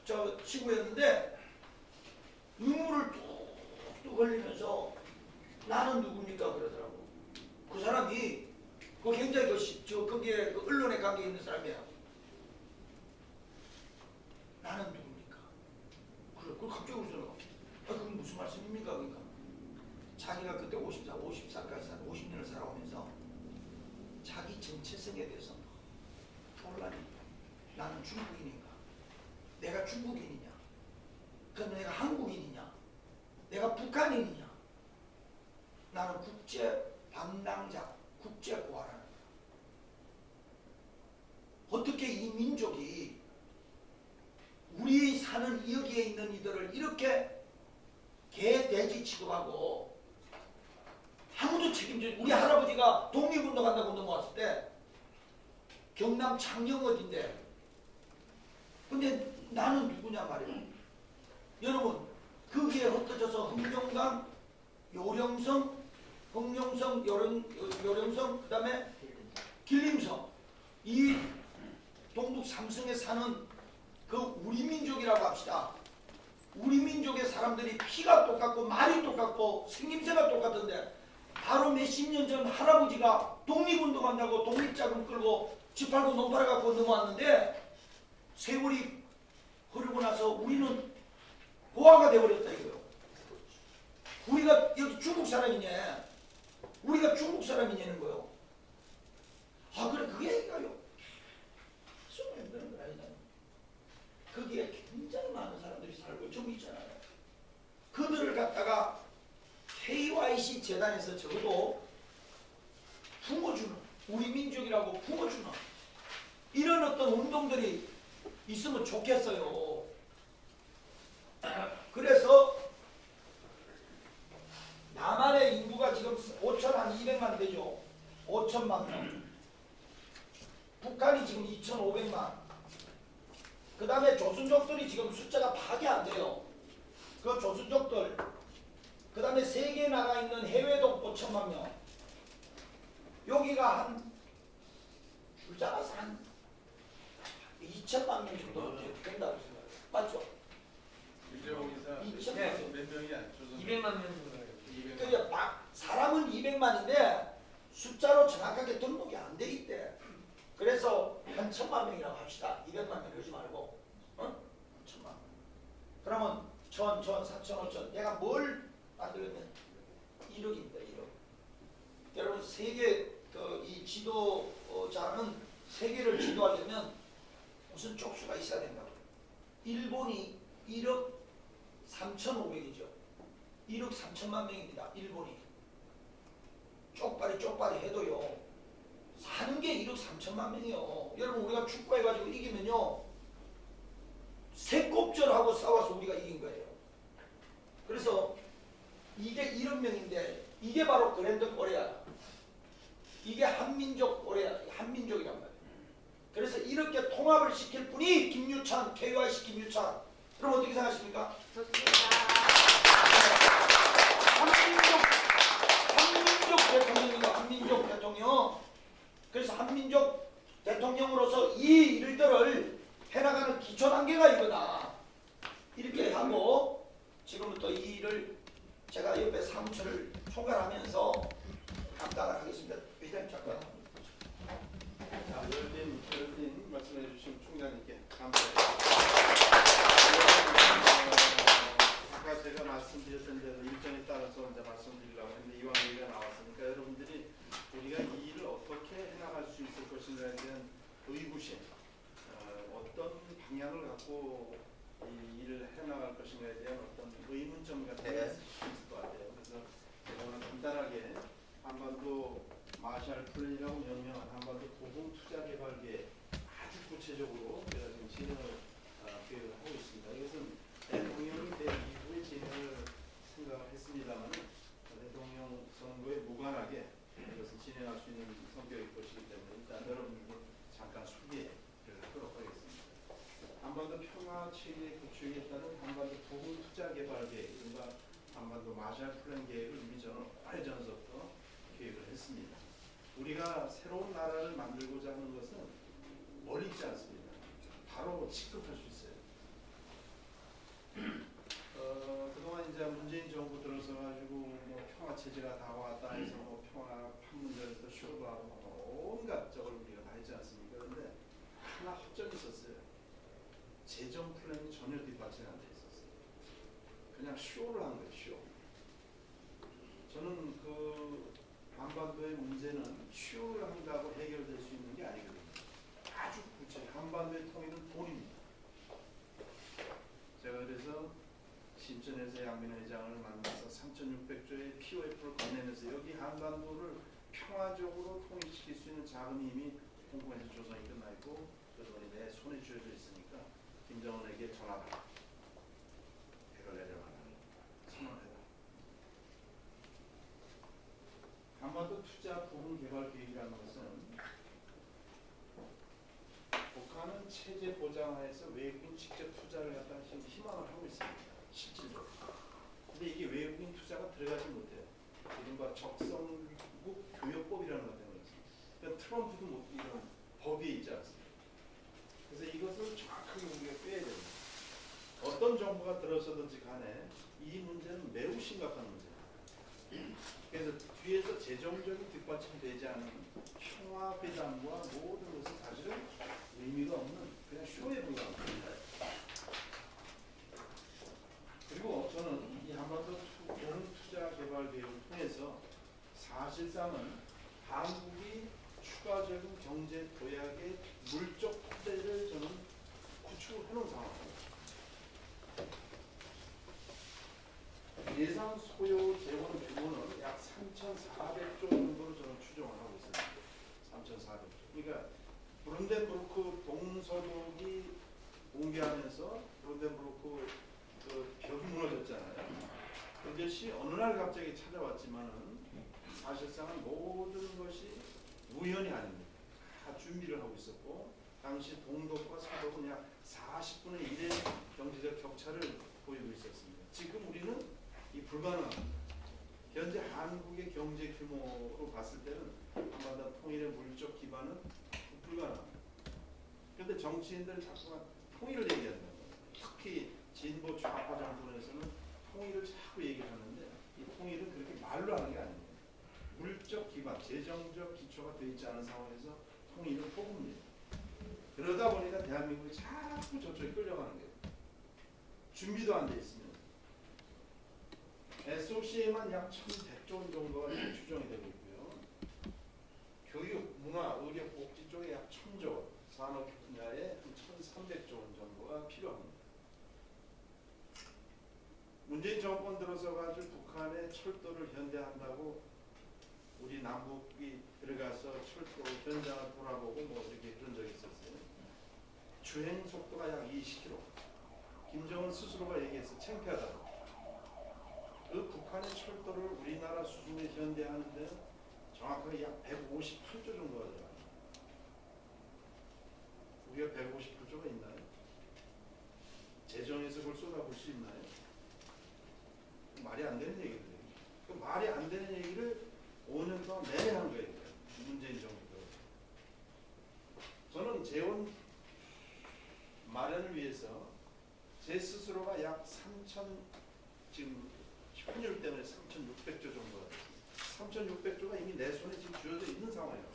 Speaker 3: 저 친구였는데 눈물을 뚝뚝 흘리면서 나는 누굽니까 그러더라고. 그 사람이 그 굉장히 거기에 그 언론에 관계 있는 사람이야. 나는 누굽니까? 그래, 그걸 갑자기 그러잖아. 그건 무슨 말씀입니까? 그러니까 자기가 그때 54까지 50년을 살아오면서 자기 정체성에 대해서 혼란이. 나는 중국인인가? 내가 중국인이냐? 그럼 내가 한국인이냐? 내가 북한인이냐? 나는 국제 담당자, 국제 고아라는 거야. 어떻게 이 민족이 우리 사는 여기에 있는 이들을 이렇게 개, 돼지 취급하고 아무도 책임져. 우리 할아버지가 독립운동한다고 넘어왔을 때 경남 창녕 어딘데, 근데 나는 누구냐 말이야. 여러분 거기에 흩어져서 흑룡강, 요령성, 요령성, 그 다음에 길림성, 이 동북 삼성에 사는 그 우리 민족이라고 합시다. 우리 민족의 사람들이 피가 똑같고 말이 똑같고 똑같고 생김새가 똑같은데 바로 몇십 년 전 할아버지가 독립운동한다고 독립자금 끌고 집 팔고 농 팔아갖고 넘어왔는데 세월이 흐르고 나서 우리는 고아가 돼버렸다 이거요. 우리가 여기 중국 사람이냐? 우리가 중국 사람이냐는 거요. 아 그래 그게 얘기가요. 좀 힘드는 거 아니냐? 거기에 굉장히 많은 사람들이 살고 좀 있잖아요. 그들을 갖다가 KYC 재단에서 적어도 품어주는 우리 민족이라고 품어주는 이런 어떤 운동들이 있으면 좋겠어요. 그래서 남한의 인구가 지금 5,200만 되죠. 5천만 명. 북한이 지금 2,500만. 그 다음에 조선족들이 지금 숫자가 파악이 안 돼요. 그 조선족들. 그 다음에 세계에 나가 있는 해외도 5천만 명. 여기가 한 줄자가 한 2천만 명 정도 된다고 생각해요. 맞죠?
Speaker 1: 유재홍 이사
Speaker 3: 2천만 명.
Speaker 1: 몇 명이야? 조선
Speaker 5: 200만 명 정도.
Speaker 1: 200만.
Speaker 3: 그러니까 막 사람은 200만인데 숫자로 정확하게 등록이 안 돼 있대. 그래서 한 1,000만 명이라고 합시다. 200만 명 그러지 말고. 어? 1,000만 명. 그러면 1,000, 4,000, 5,000. 내가 뭘 만들었냐? 1억입니다. 1억. 여러분 세계 이 지도자는 세계를 지도하려면 무슨 족수가 있어야 된다고. 일본이 1억 3,500이죠. 1억 3천만 명입니다. 일본이. 쪽발이 해도요. 사는 게 1억 3천만 명이에요. 여러분 우리가 축구해가지고 이기면요. 새꼽절하고 싸워서 우리가 이긴 거예요. 그래서 이게 1억 명인데 이게 바로 그랜드 코리아. 이게 한민족 코리아. 한민족이란 말이에요. 그래서 이렇게 통합을 시킬 분이 김유찬, KYC 김유찬. 그럼 어떻게 생각하십니까?
Speaker 6: 좋습니다.
Speaker 3: 한민족 대통령이요. 한민족 대통령. 그래서 한민족 대통령으로서 이 일들을 해나가는 기초 단계가 이거다. 이렇게 하고 지금부터 이 일을 제가 옆에 사무처를 총괄하면서 감당을 하겠습니다. 회장님 잠깐.
Speaker 1: 자, 열린 말씀해 주신 총장님께 감사합니다. 아까 제가 말씀드렸던 대로 일정에 따라서 이제 말씀드리려고 했는데 이왕 얘기가 나왔으니까 여러분들이 우리가 이 일을 어떻게 해나갈 수 있을 것인가에 대한 의구심, 어떤 방향을 갖고 이 일을 해나갈 것인가에 대한 어떤 의문점 같은 게 있을 것 같아요. 그래서 제가 오늘 간단하게 한반도 마샬 플랜이라고 명명한 한반도 고공 투자 개발 계획 아주 구체적으로 제가 지금 진행을 계획을 하고 있습니다. 이것은 대통령이 된 이후에 진행을 생각을 했습니다만 대통령 선거에 무관하게 이것을 진행할 수 있는 성격일 것이기 때문에 일단 여러분께 잠깐 소개를 하도록 하겠습니다. 한반도 평화 체계 구축에 따른 한반도 고공 투자 개발 계획, 이른바 한반도 마샬 플랜 계획을 이미 저는 오래전부터 계획을 했습니다. 우리가 새로운 나라를 만들고자 하는 것은 멀리 있지 않습니다. 바로 직급할 수 있어요. 그동안 이제 문재인 정부 들어서 가지고 뭐 평화 체제가 다 왔다 해서 뭐 평화 판문점에서 쇼도 하고 온갖 저걸 우리가 다 했지 않습니까? 그런데 하나 허점이 있었어요. 재정 플랜이 전혀 뒷받침이 안 돼 있었어요. 그냥 쇼를 한 거예요. 쇼. 저는 그 한반도의 문제는 쇼를 한다고 해결될 수 있는 게 아니거든요. 아주 구체적 한반도의 통일은 돈입니다. 제가 그래서 신천에서 양민호 회장을 만나서 3,600조의 POF를 건네면서 여기 한반도를 평화적으로 통일시킬 수 있는 자금이 이미 홍콩에서 조성이 끝나 있고 그 돈이 내 손에 쥐어져 있으니까 김정은에게 전화가 배를 내려놔라. 선언해라. 한반도 투자 부분 개발 계획이라는 것은 북한은 체제 보장하에서 외국인 직접 투자를 갖다 지금 희망을 하고 있습니다. 실질적으로. 근데 이게 외국인 투자가 들어가지 못해요. 이른바 적성국 교역법이라는 것 때문에 그렇습니다. 그러니까 트럼프도 못 이런 법이 있지 않습니까? 그래서 이것을 정확하게 우리가 빼야 됩니다. 어떤 정부가 들어서든지 간에 이 문제는 매우 심각한 문제입니다. 그래서 뒤에서 재정적인 뒷받침이 되지 않은 평화회담과 모든 것은 사실은 의미가 없는 그냥 쇼에 불과합니다. 그리고 저는 이 한반도 공투자 개발 계획을 통해서 사실상은 한국이 추가적인 경제 도약의 물적 토대를 저는 구축을 해놓은 상황입니다. 예상 소요 재원 규모는 약 3,400조 정도로 저는 추정을 하고 있습니다. 3,400조. 그러니까 브룬덴부르크 동서독이 붕괴하면서 브룬덴부르크 그 벽이 무너졌잖아요. 그것이 어느 날 갑자기 찾아왔지만은 사실상은 모든 것이 우연이 아닙니다. 다 준비를 하고 있었고 당시 동독과 서독은 약 40분의 1의 경제적 격차를 보이고 있었습니다. 지금 우리는 이 불가능합니다. 현재 한국의 경제 규모로 봤을 때는 한반도 통일의 물적 기반은 불가능합니다. 그런데 정치인들은 자꾸만 통일을 얘기한다는 거예요. 특히 진보 좌파 정권에서는 통일을 자꾸 얘기하는데 이 통일은 그렇게 말로 하는 게 아닙니다. 물적 기반, 재정적 기초가 되어 있지 않은 상황에서 통일은 포기입니다. 그러다 보니까 대한민국이 자꾸 저쪽에 끌려가는 거예요. 준비도 안 돼 있습니다. SOC에만 약 1,100조 원 정도가 추정이 되고 있고요. 교육, 문화, 의료, 복지 쪽에 약 1,000조 원, 산업 분야에 1,300조 원 정도가 필요합니다. 문재인 정권 들어서 가지고 북한의 철도를 현대한다고 우리 남북이 들어가서 철도 현장을 돌아보고 뭐 이렇게 그런 적이 있었어요. 주행 속도가 약 20km. 김정은 스스로가 얘기해서 창피하다고. 그 북한의 철도를 우리나라 수준에 현대하는데 정확하게 약 158조 정도가 들어가요. 우리가 158조가 있나요? 재정에서 그걸 쏟아볼 수 있나요? 말이 안 되는 얘기들이에요. 그 말이 안 되는 얘기를 5년 동안 내내 한 거예요. 문재인 정부가. 저는 재원 마련을 위해서 제 스스로가 약 3천, 지금 환율 때문에 3,600조 정도가 됐습니다. 3,600조가 이미 내 손에 지금 쥐어져 있는 상황이에요.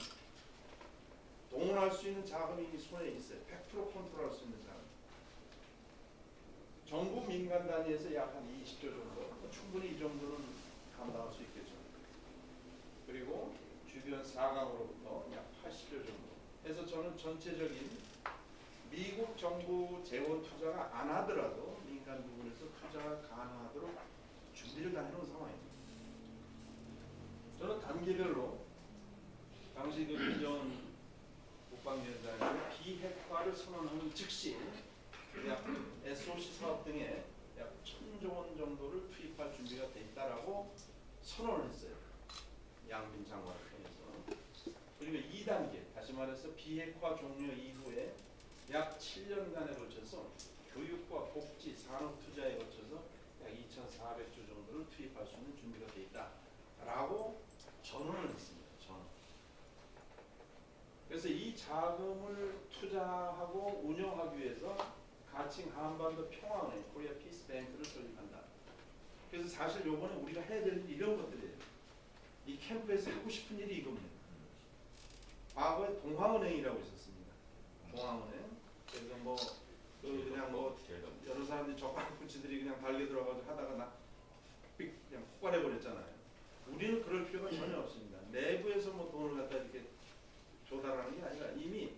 Speaker 1: 동원할 수 있는 자금이 이미 손에 있어요. 100% 컨트롤할 수 있는 자금. 정부 민간 단위에서 약 한 20조 정도, 충분히 이 정도는 감당할 수 있겠죠. 그리고 주변 4강으로부터 약 80조 정도. 그래서 저는 전체적인 미국 정부 재원 투자가 안 하더라도 민간 부분에서 투자가 가능하도록 준비를 다 해놓은 상황입니다. 저는 단계별로 당시 그 김정은 국방위원장이 비핵화를 선언하는 즉시 약 SOC 사업 등에 약 1,000조 원 정도를 투입할 준비가 돼 있다라고 선언을 했어요. 양빈 장관을 통해서. 그리고 2단계, 다시 말해서 비핵화 종료 이후에 약 7년간에 걸쳐서 교육과 복지, 산업 투자에 걸쳐서 약 2,400조 정도를 투입할 수 있는 준비가 돼 있다라고 전언을 했습니다. 전언. 그래서 이 자금을 투자하고 운영하기 위해서 가칭 한반도 평화은행 코리아 피스뱅크를 설립한다. 그래서 사실 요번에 우리가 해야 될 일이 이런 것들이에요. 이 캠프에서 하고 싶은 일이 이겁니다. 과거에 동화은행이라고 있었습니다. 동화은행. 그래서 뭐 그냥 뭐 여러 사람들이 저가국 부치들이 그냥 달려 들어가서 하다가 그냥 폭발해 버렸잖아요. 우리는 그럴 필요가 전혀 없습니다. 내부에서 뭐 돈을 갖다 이렇게 조달하는 게 아니라 이미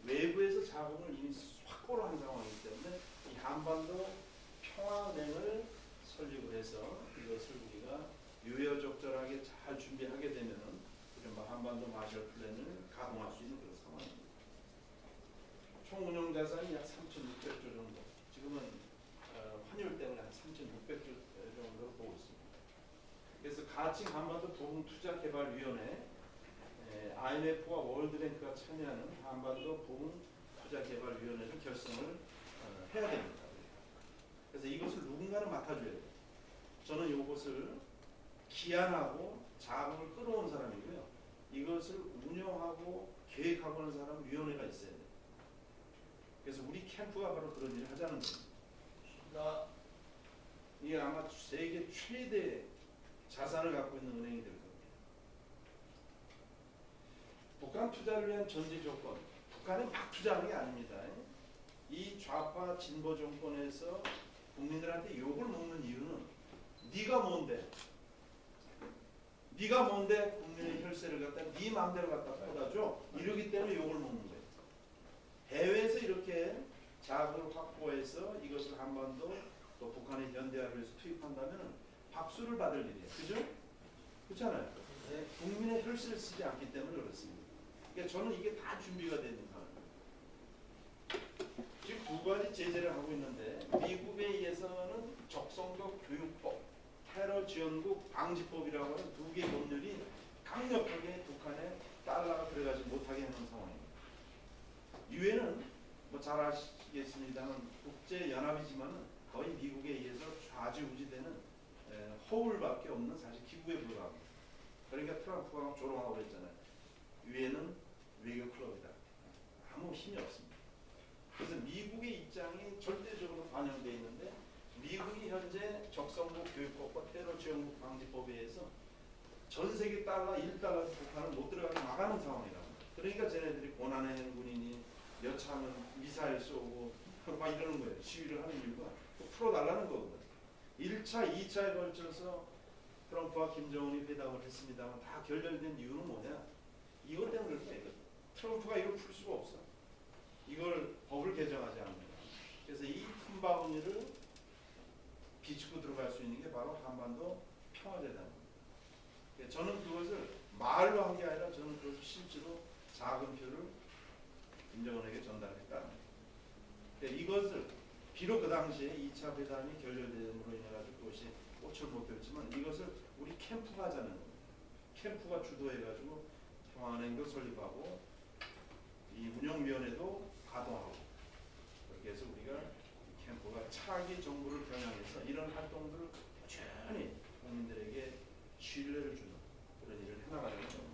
Speaker 1: 외부에서 자금을 이미 확보를 한 상황이기 때문에 이 한반도 평화은행을 설립을 해서 이것을 우리가 유효적절하게 잘 준비하게 되면은 이른바 한반도 마셜 플랜을 가동할 수 있는 그런 상황입니다. 총 운용 자산이 약 3,600조 정도. 지금은 환율 때문에 한 3,600조 정도로 보고 있습니다. 그래서 가칭 한반도 부흥투자개발위원회 IMF와 월드뱅크가 참여하는 한반도 부흥투자개발위원회를 결성을 해야 됩니다. 그래서 이것을 누군가는 맡아줘야 돼요. 저는 이것을 기한하고 자금을 끌어온 사람이고요. 이것을 운영하고 계획하고 하는 사람 위원회가 있어야 돼요. 그래서 우리 캠프가 바로 그런 일을 하자는 겁니다. 이게 아마 세계 최대 자산을 갖고 있는 은행이 될 겁니다. 북한 투자를 위한 전제 조건, 북한에 막 투자하는 게 아닙니다. 이 좌파 진보 정권에서 국민들한테 욕을 먹는 이유는 네가 뭔데? 네가 뭔데 국민의 혈세를 갖다 네 마음대로 갖다 쏟아줘? 이러기 때문에 욕을 먹는 거예요. 해외에서 이렇게 자금을 확보해서 이것을 한반도 또 북한의 현대화를 위해서 투입한다면 박수를 받을 일이에요. 그죠? 그렇잖아요. 네, 국민의 혈세를 쓰지 않기 때문에 그렇습니다. 그러니까 저는 이게 다 준비가 되는 거예요. 지금 두 가지 제재를 하고 있는데 미국에 의해서는 적성적 교육법, 테러 지원국 방지법이라고 하는 두 개의 법률이 강력하게 북한에 달러가 들어가지 못하게 하는 상황입니다. 유엔은 뭐 잘 아시겠습니다만 국제연합이지만 거의 미국에 의해서 좌지우지되는 허울밖에 없는 사실 기구에 불과합니다. 그러니까 트럼프가 조롱하고 그랬잖아요. 유엔은 외교 클럽이다. 아무 힘이 없습니다. 그래서 미국의 입장이 절대적으로 반영되어 있는데 미국이 현재 적성국 교육법과 테러 지원국 방지법에 의해서 전 세계 달러 1달러 북한을 못 들어가게 막아놓은 상황이라고. 그러니까 쟤네들이 고난의 행군이니 여차하면 미사일 쏘고 막 이러는 거예요. 시위를 하는 이유가 풀어달라는 거거든. 1차, 2차에 걸쳐서 트럼프와 김정은이 회담을 했습니다만 다 결렬된 이유는 뭐냐? 이것 때문에 그럴 거예요. 트럼프가 이걸 풀 수가 없어. 이걸 법을 개정하지 않는다. 그래서 이 틈바구니를 비집고 들어갈 수 있는 게 바로 한반도 평화재단입니다. 저는 그것을 말로 한 게 아니라 저는 그것을 실제로 작은 표를 김정은에게 전달했다. 이것을 비록 그 당시에 2차 회담이 결렬됨으로 인해 가지고 그것이 꽃을 못 피웠지만 이것을 우리 캠프가 하자는 겁니다. 캠프가 주도해가지고 평화은행도 설립하고 이 운영위원회도 가동하고 그렇게 해서 우리가 캠프가 차기 정부를 겨냥해서 이런 활동들을 꾸준히 국민들에게 신뢰를 주는 그런 일을 해나가는 겁니다.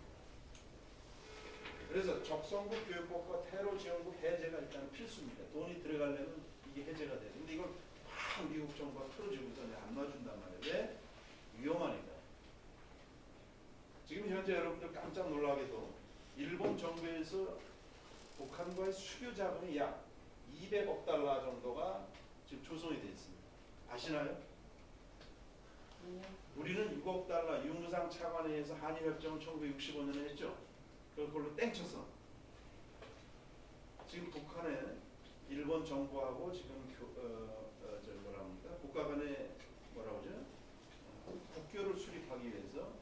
Speaker 1: 그래서 적성국 교육법과 테러 지원국 해제가 일단 필수입니다. 돈이 들어가려면 이게 해제가 돼요. 근데 이걸 막 미국 정부가 틀어지고 있는데 안 놔준단 말이에요. 왜? 위험하니까. 지금 현재 여러분들 깜짝 놀라게도 일본 정부에서 북한과의 수교 자금이 약 200억 달러 정도가 지금 조성이 되어 있습니다. 아시나요? 우리는 6억 달러 유무상 차관에 의해서 한일협정을 1965년에 했죠. 그걸로 땡쳐서 지금 북한에 일본 정부하고 지금 뭐라 합니까? 국가 간의 뭐라고 하죠? 국교를 수립하기 위해서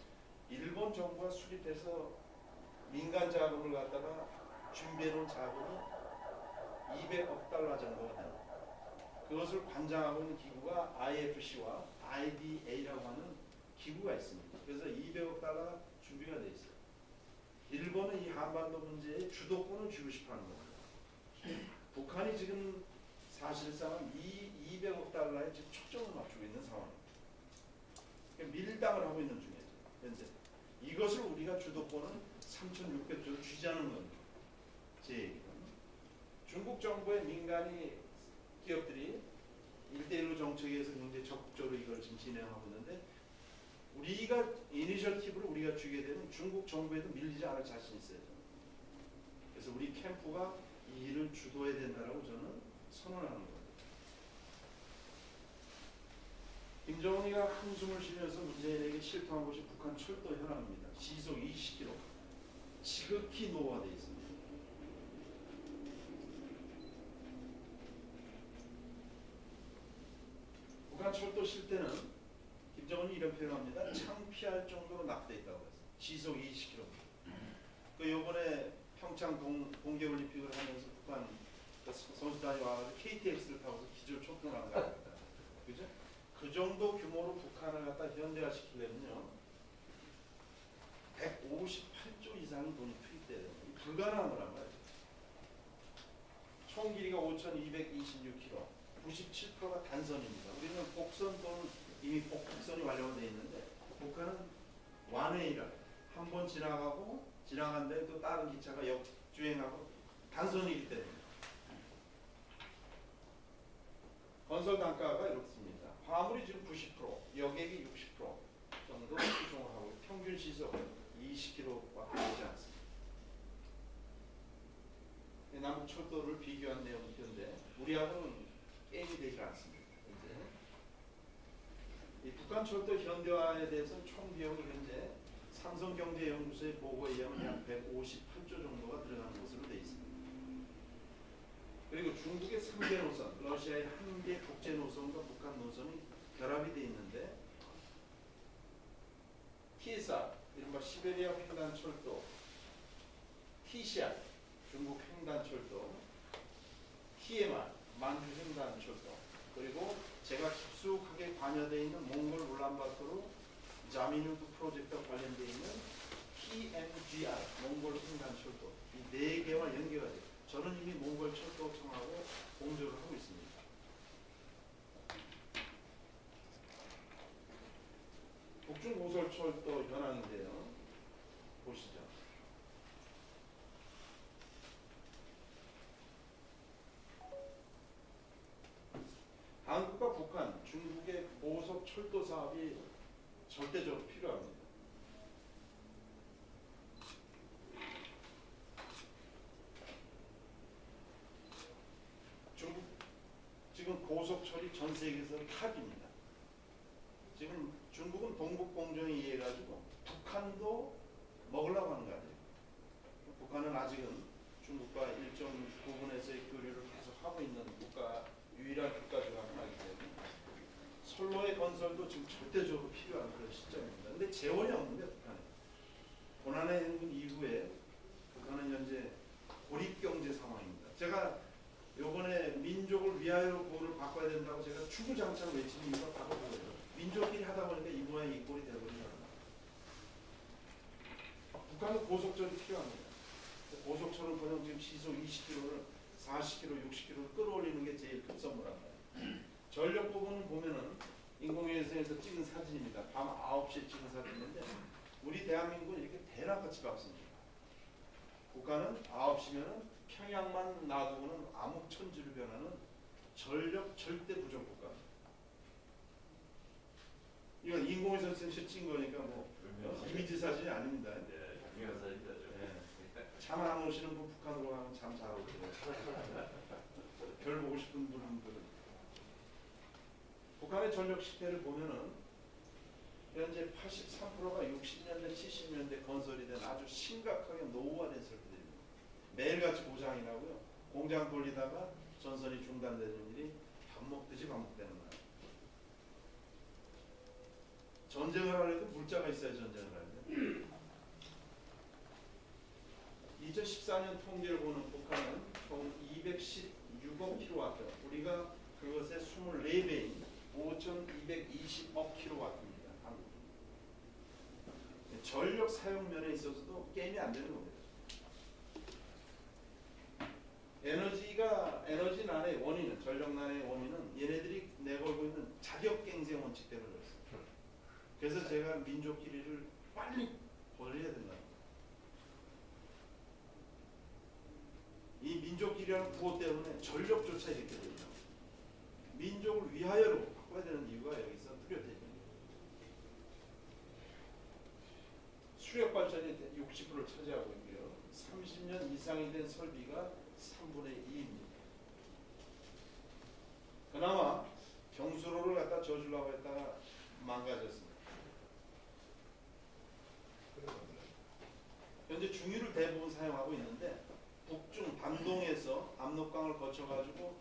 Speaker 1: 일본 정부가 수립해서 민간 자금을 갖다가 준비해 놓은 자금이 200억 달러 정도가 됩니다. 그것을 관장하고 있는 기구가 IFC와 IDA라고 하는 기구가 있습니다. 그래서 200억 달러가 준비가 되어 있어요. 일본은 이 한반도 문제에 주도권을 쥐고 싶어하는 겁니다. 북한이 지금 사실상은 이 200억 달러에 지금 초점을 맞추고 있는 상황입니다. 그러니까 밀당을 하고 있는 중이죠. 현재 이것을 우리가 주도권을 3,600조를 쥐자는 겁니다. 제 얘기는 중국 정부의 민간이 기업들이 1대1로 정책에서 굉장히 적극적으로 이걸 지금 진행하고 있는데 우리가 이니셔티브를 우리가 주게 되면 중국 정부에도 밀리지 않을 자신이 있어요. 그래서 우리 캠프가 이 일을 주도해야 된다라고 저는 선언하는 겁니다. 김정은이가 한숨을 쉬면서 문재인에게 실토한 곳이 북한 철도 현황입니다. 시속 20km. 지극히 노후화되어 있습니다. 북한 철도 실태는 김정은이 이런 표현합니다. 창피할 정도로 낙돼 있다고 했어요. 시속 20km. 그 요번에 평창 동계올림픽을 하면서 북한 선수단이 와서 KTX를 타고서 기절 촉동을 한 거입니다. 그죠? 그 정도 규모로 북한을 갖다 현대화시키려면요 158조 이상의 돈이 투입돼야 됩니다. 불가능한 거란 말이죠. 총 길이가 5,226km, 97%가 단선입니다. 우리는 복선 또는 이미 복선이 완료가 되어 있는데 북한은 완웨이라 한 번 지나가고 지나간 다음에 또 다른 기차가 역주행하고 단선이기 때문에 건설 단가가 이렇습니다. 화물이 지금 90%, 여객이 60% 정도 시속 20km밖에 되지 않습니다. 남북 철도를 비교한 내용인데 우리하고는 게임이 되지 않습니다. 이제 이 북한 철도 현대화에 대해서 총 비용이 현재 삼성경제연구소의 보고에 의하면 약 158조 정도가 들어가는 것으로 되어 있습니다. 그리고 중국의 3개 노선, 러시아의 1개 국제 노선과 북한 노선이 결합이 되어 있는데 TSR, 이른바 시베리아 횡단철도, TCR, 중국 횡단철도, TMR, 만주 횡단철도, 그리고 제가 깊숙하게 관여되어 있는 몽골 울란바토르 자미누크 프로젝트와 관련되어 있는 TMGR, 몽골 횡단철도, 이 4개와 연계가 돼요. 저는 이미 몽골 철도청하고 공조를 하고 있습니다. 북중고설철도 현황인데요. 보시죠. 한국과 북한, 중국의 고속 철도 사업이 절대적으로 필요합니다. 중국 지금 고속철이 전 세계에서 탑입니다. 지금 중국은 동북공정에 의해 가지고 북한도 먹으려고 하는 거 아니에요. 북한은 아직은 중국과 일정 부분에서의 교류를 계속 하고 있는 국가, 유일한 국가 중 하나이기 때문에 선로의 건설도 지금 절대적으로 필요한 그런 시점입니다. 근데 재원이 없는데 북한에. 고난의 행군 이후에 북한은 현재 고립경제 상황입니다. 제가 요번에 민족을 위하여 구호를 바꿔야 된다고 제가 주구장창 외치는 이유가 바로 그거예요. 민족끼리 하다 보니까 이 모양 이 꼴이 되어버리잖아요. 북한은 고속철이 필요합니다. 고속철은 그냥 지금 시속 20km를 40km, 60km를 끌어올리는 게 제일 급선무란 말이에요. 전력 부분을 보면은 인공위성에서 찍은 사진입니다. 밤 9시에 찍은 사진인데 우리 대한민국은 이렇게 대낮같이 밝습니다. 북한은 9시면은 평양만 놔두고는 암흑천지로 변하는 전력 절대 부족 국가입니다. 이건 인공위성에서 찍은 거니까 뭐 이미지 사진이 아닙니다. 참 안 오시는 분 북한으로 가면 참 잘 오더라고요. 별 보고 싶은 분들은. 북한의 전력 실태를 보면은 현재 83%가 60년대, 70년대 건설이 된 아주 심각하게 노후화된 설비들입니다. 매일같이 고장이 나고요. 공장 돌리다가 전선이 중단되는 일이 반복되는 거예요. 전쟁을 하려도 물자가 있어야 전쟁을 하는데 2014년 통계를 보는 북한은 총 216억 킬로와트, 우리가 그것의 24배인 5,220억 킬로와트입니다. 한국. 전력 사용 면에 있어서도 게임이 안 되는 겁니다. 에너지난의 원인은, 전력난의 원인은 얘네들이 내걸고 있는 자격갱생 원칙 때문에 그렇습니다. 그래서 제가 민족끼리를 빨리 벌려야 된다. 이 민족끼리라는 구호 때문에 전력조차 이렇게 됩니다. 민족을 위하여로 바꿔야 되는 이유가 여기서 뚜렷해져 있습니다. 수력 발전이 60%를 차지하고 있고요. 30년 이상이 된 설비가 3분의 2입니다. 그나마 경수로를 갖다 져주려고 했다가 망가졌습니다. 현재 중유를 대부분 사용하고 있는데 북중 단동에서 압록강을 거쳐가지고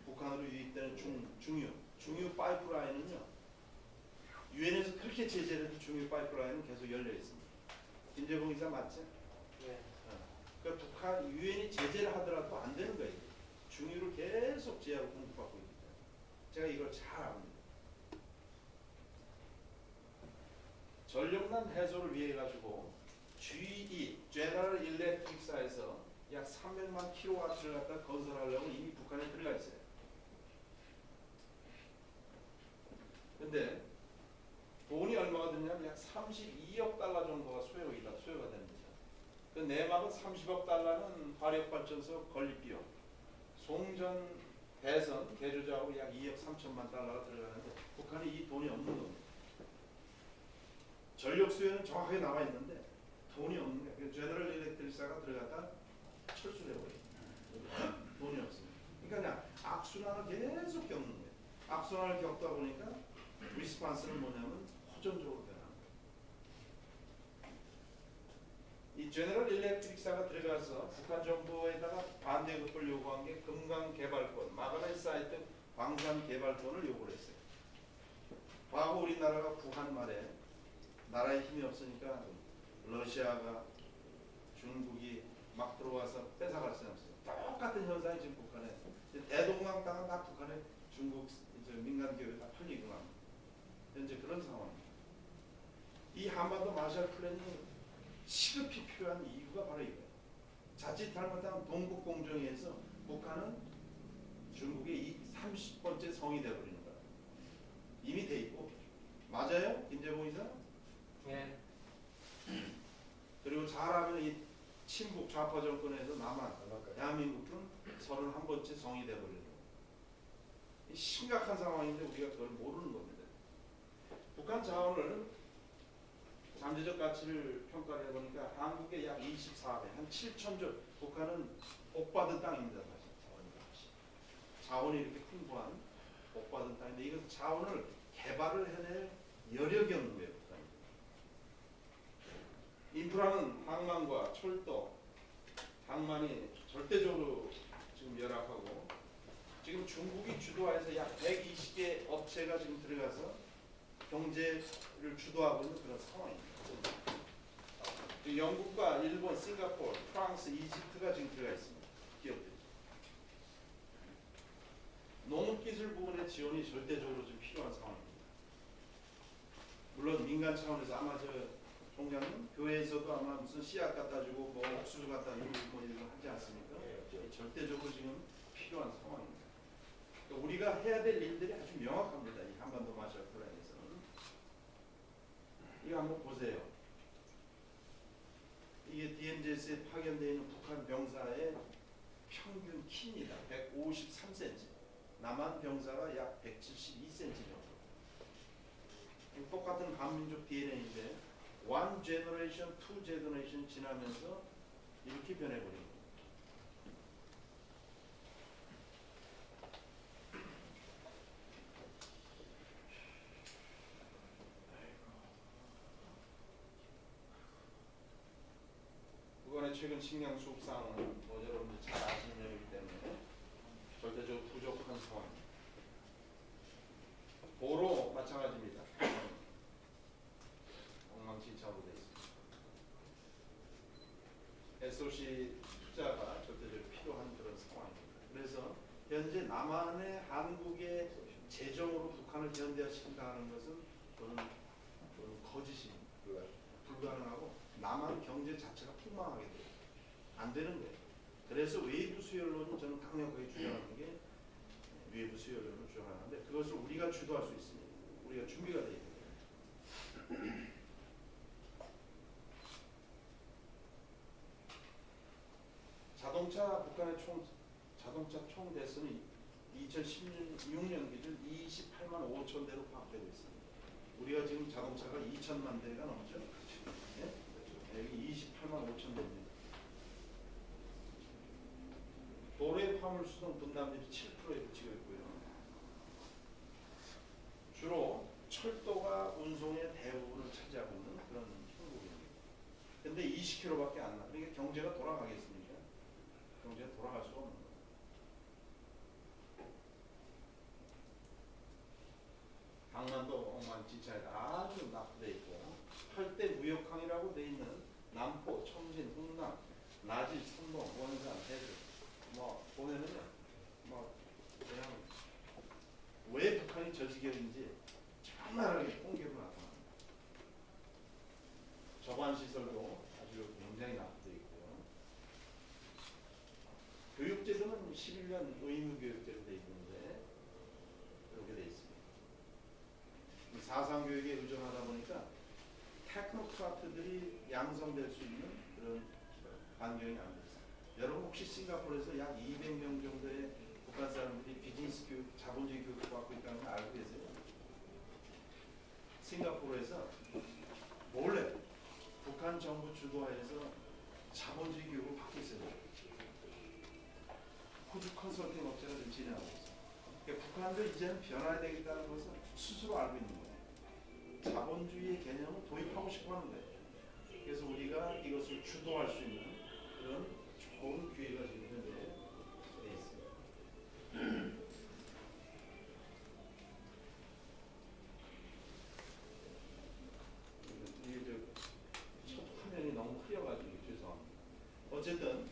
Speaker 1: 북한으로 유입되는 중유 파이프라인은요, 유엔에서 그렇게 제재를 해도 중유 파이프라인은 계속 열려 있습니다. 김재봉 이사 맞죠?
Speaker 5: 네.
Speaker 1: 그러니까 북한 유엔이 제재를 하더라도 안 되는 거예요. 중유를 계속 제하로 공급받고 있기 때문에 제가 이걸 잘 압니다. 전력난 해소를 위해 가지고 GE General Electric사에서 약 300만 킬로와트를 갖다 건설하려고 이미 북한에 들어가 있어요. 근데 돈이 얼마가 드냐면 약 32억 달러 정도가 소요가 됩니다. 그 내막은 30억 달러는 화력발전소 건립비용, 송전, 대선, 개조작업으로 약 2억 3천만 달러가 들어가는데 북한이 이 돈이 없는 겁니다. 전력 수요는 정확하게 나와 있는데 돈이 없는 거예요. 그래서 제너럴 일렉트릭사가 들어갔다 철수를 해버려요. 돈이 없습니다. 그러니까 그냥 악순환을 계속 겪는 거예요. 악순환을 겪다 보니까 리스판스는 뭐냐면 호전적으로 변하는 거예요. 이 제너럴 일렉트릭사가 들어가서 북한 정부에다가 반대급을 요구한 게 금강 개발권, 마그네트 사이트 광산 개발권을 요구를 했어요. 과거 우리나라가 북한 말에 나라에 힘이 없으니까 러시아가 중국이 막 들어와서 뺏어갈 수는 없어요. 똑같은 현상이 지금 북한에 대동강 땅은 다 북한에 중국 민간 기업에 다 팔리고 합니다. 현재 그런 상황입니다. 이 한반도 마샬 플랜이 시급히 필요한 이유가 바로 이거예요. 자칫 잘못하면 동북공정에서 북한은 중국의 이 30번째 성이 되어버리는 거예요. 이미 돼 있고. 맞아요? 김재봉 이사?
Speaker 5: 예.
Speaker 1: 그리고 잘하면 이 친북 좌파 정권에서 남한, 대한민국은 31번째 성이 되어버리는 거예요. 심각한 상황인데 우리가 그걸 모르는 겁니다. 북한 자원을 잠재적 가치를 평가를 해보니까 한국의 약 24배, 한 7천조, 북한은 복받은 땅입니다. 사실 자원이 이렇게 풍부한 복받은 땅인데 이것은 자원을 개발을 해낼 여력이 없는 거예요. 북한이. 인프라는 항만과 철도, 항만이 절대적으로 지금 열악하고 지금 중국이 주도하여서 약 120개 업체가 지금 들어가서 경제를 주도하고 있는 그런 상황입니다. 영국과 일본, 싱가포르, 프랑스, 이집트가 지금 들어가 있습니다. 기업들이. 농업기술 부분의 지원이 절대적으로 좀 필요한 상황입니다. 물론 민간 차원에서 아마 저 총장님 교회에서도 아마 무슨 씨앗 갖다 주고 뭐 옥수수 갖다 주고 뭐 이런 거 하지 않습니까? 절대적으로 지금 필요한 상황입니다. 그러니까 우리가 해야 될 일들이 아주 명확합니다. 이 한반도 마샬 플랜에서는. 이거 한번 보세요. 이게 DMZS에 파견되어 있는 북한 병사의 평균 키입니다. 153cm. 남한 병사가 약 172cm 정도. 똑같은 반민족 DNA인데 one generation, two generation 지나면서 이렇게 변해버린 겁니다. 북한의 최근 식량 수급상은 뭐 여러분들 잘 아시는 내용이기 때문에 절대적으로 부족한 상황입니다. 보로 마찬가지입니다. 엉망진창으로 되어 있습니다. SOC 투자가 절대적으로 필요한 그런 상황입니다. 그래서 현재 남한의 한국의 재정으로 북한을 현대화시킨다는 것은 저는 거짓입니다. 불가능하고 남한 경제 자체가 폭망하게 돼요. 안 되는 거예요. 그래서 외부 수혈론은 저는 강력하게 주장하는 게 외부 수혈론을 주장하는데 그것을 우리가 주도할 수 있습니다. 우리가 준비가 되어 있는 거예요. 자동차 북한의 자동차 총 대수는 2016년 기준 28만 5천 대로 파악되고 있습니다. 우리가 지금 자동차가 2천만 대가 넘죠. 네? 여기 28만 5천 대입니다. 도로의 화물 수송 분담률이 7%에 그치고 있고요. 주로 철도가 운송의 대부분을 차지하고 있는 그런 형국입니다. 근데 20km밖에 안 나. 그러니까 경제가 돌아가겠습니까? 경제가 돌아갈 수가 없는 거예요. 강남도 엉망진창에다 아주 낙후돼 있고 8대 무역항이라고 돼 있는 남포, 청진, 흥남, 나지, 선봉, 원산, 대주 뭐 보면은요 뭐 그냥 왜 북한이 저 지경인지 장난하게 통계로 나타납니다. 저관시설도 아주 굉장히 낙후돼 있고요. 교육제도는 11년 의무교육제로 돼 있는데 그렇게 돼 있습니다. 사상교육에 의존하다 보니까 테크노크라트들이 양성될 수 있는 그런 환경이 안 됐어요. 여러분 혹시 싱가포르에서 약 200명 정도의 북한 사람들이 비즈니스 교육, 자본주의 교육을 받고 있다는 걸 알고 계세요? 싱가포르에서 주도하에서 자본주의 교육을 받고 있어요. 호주 컨설팅 업체가 좀 진행하고 있어요. 그러니까 북한도 이제는 변화해야 되겠다는 것을 스스로 알고 있는 거예요. 자본주의의 개념을 도입하고 싶어 하는 거예요. 그래서 우리가 이것을 주도할 수 있는 그런 좋은 기회가 지금 현재 돼 있습니다. 이게 첫 화면이 너무 흐려가지고 죄송합니다. 어쨌든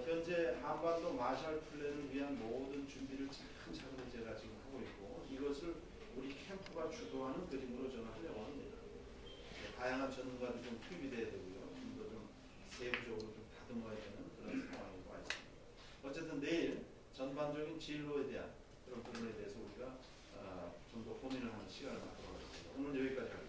Speaker 1: 현재 한반도 마샬 플랜을 위한 모든 준비를 차근차근 제가 지금 하고 있고 이것을 우리 캠프가 주도하는 그림으로 저는 하려고 합니다. 다양한 전문가들 좀 투입이 돼야 되고요. 좀 더 좀 세부적으로 좀 다듬어야 되는 그런 상황이 와 있습니다. 어쨌든 내일 전반적인 진로에 대한 그런 부분에 대해서 우리가 좀 더 고민을 하는 시간을 갖도록 하겠습니다. 오늘 여기까지 하겠습니다.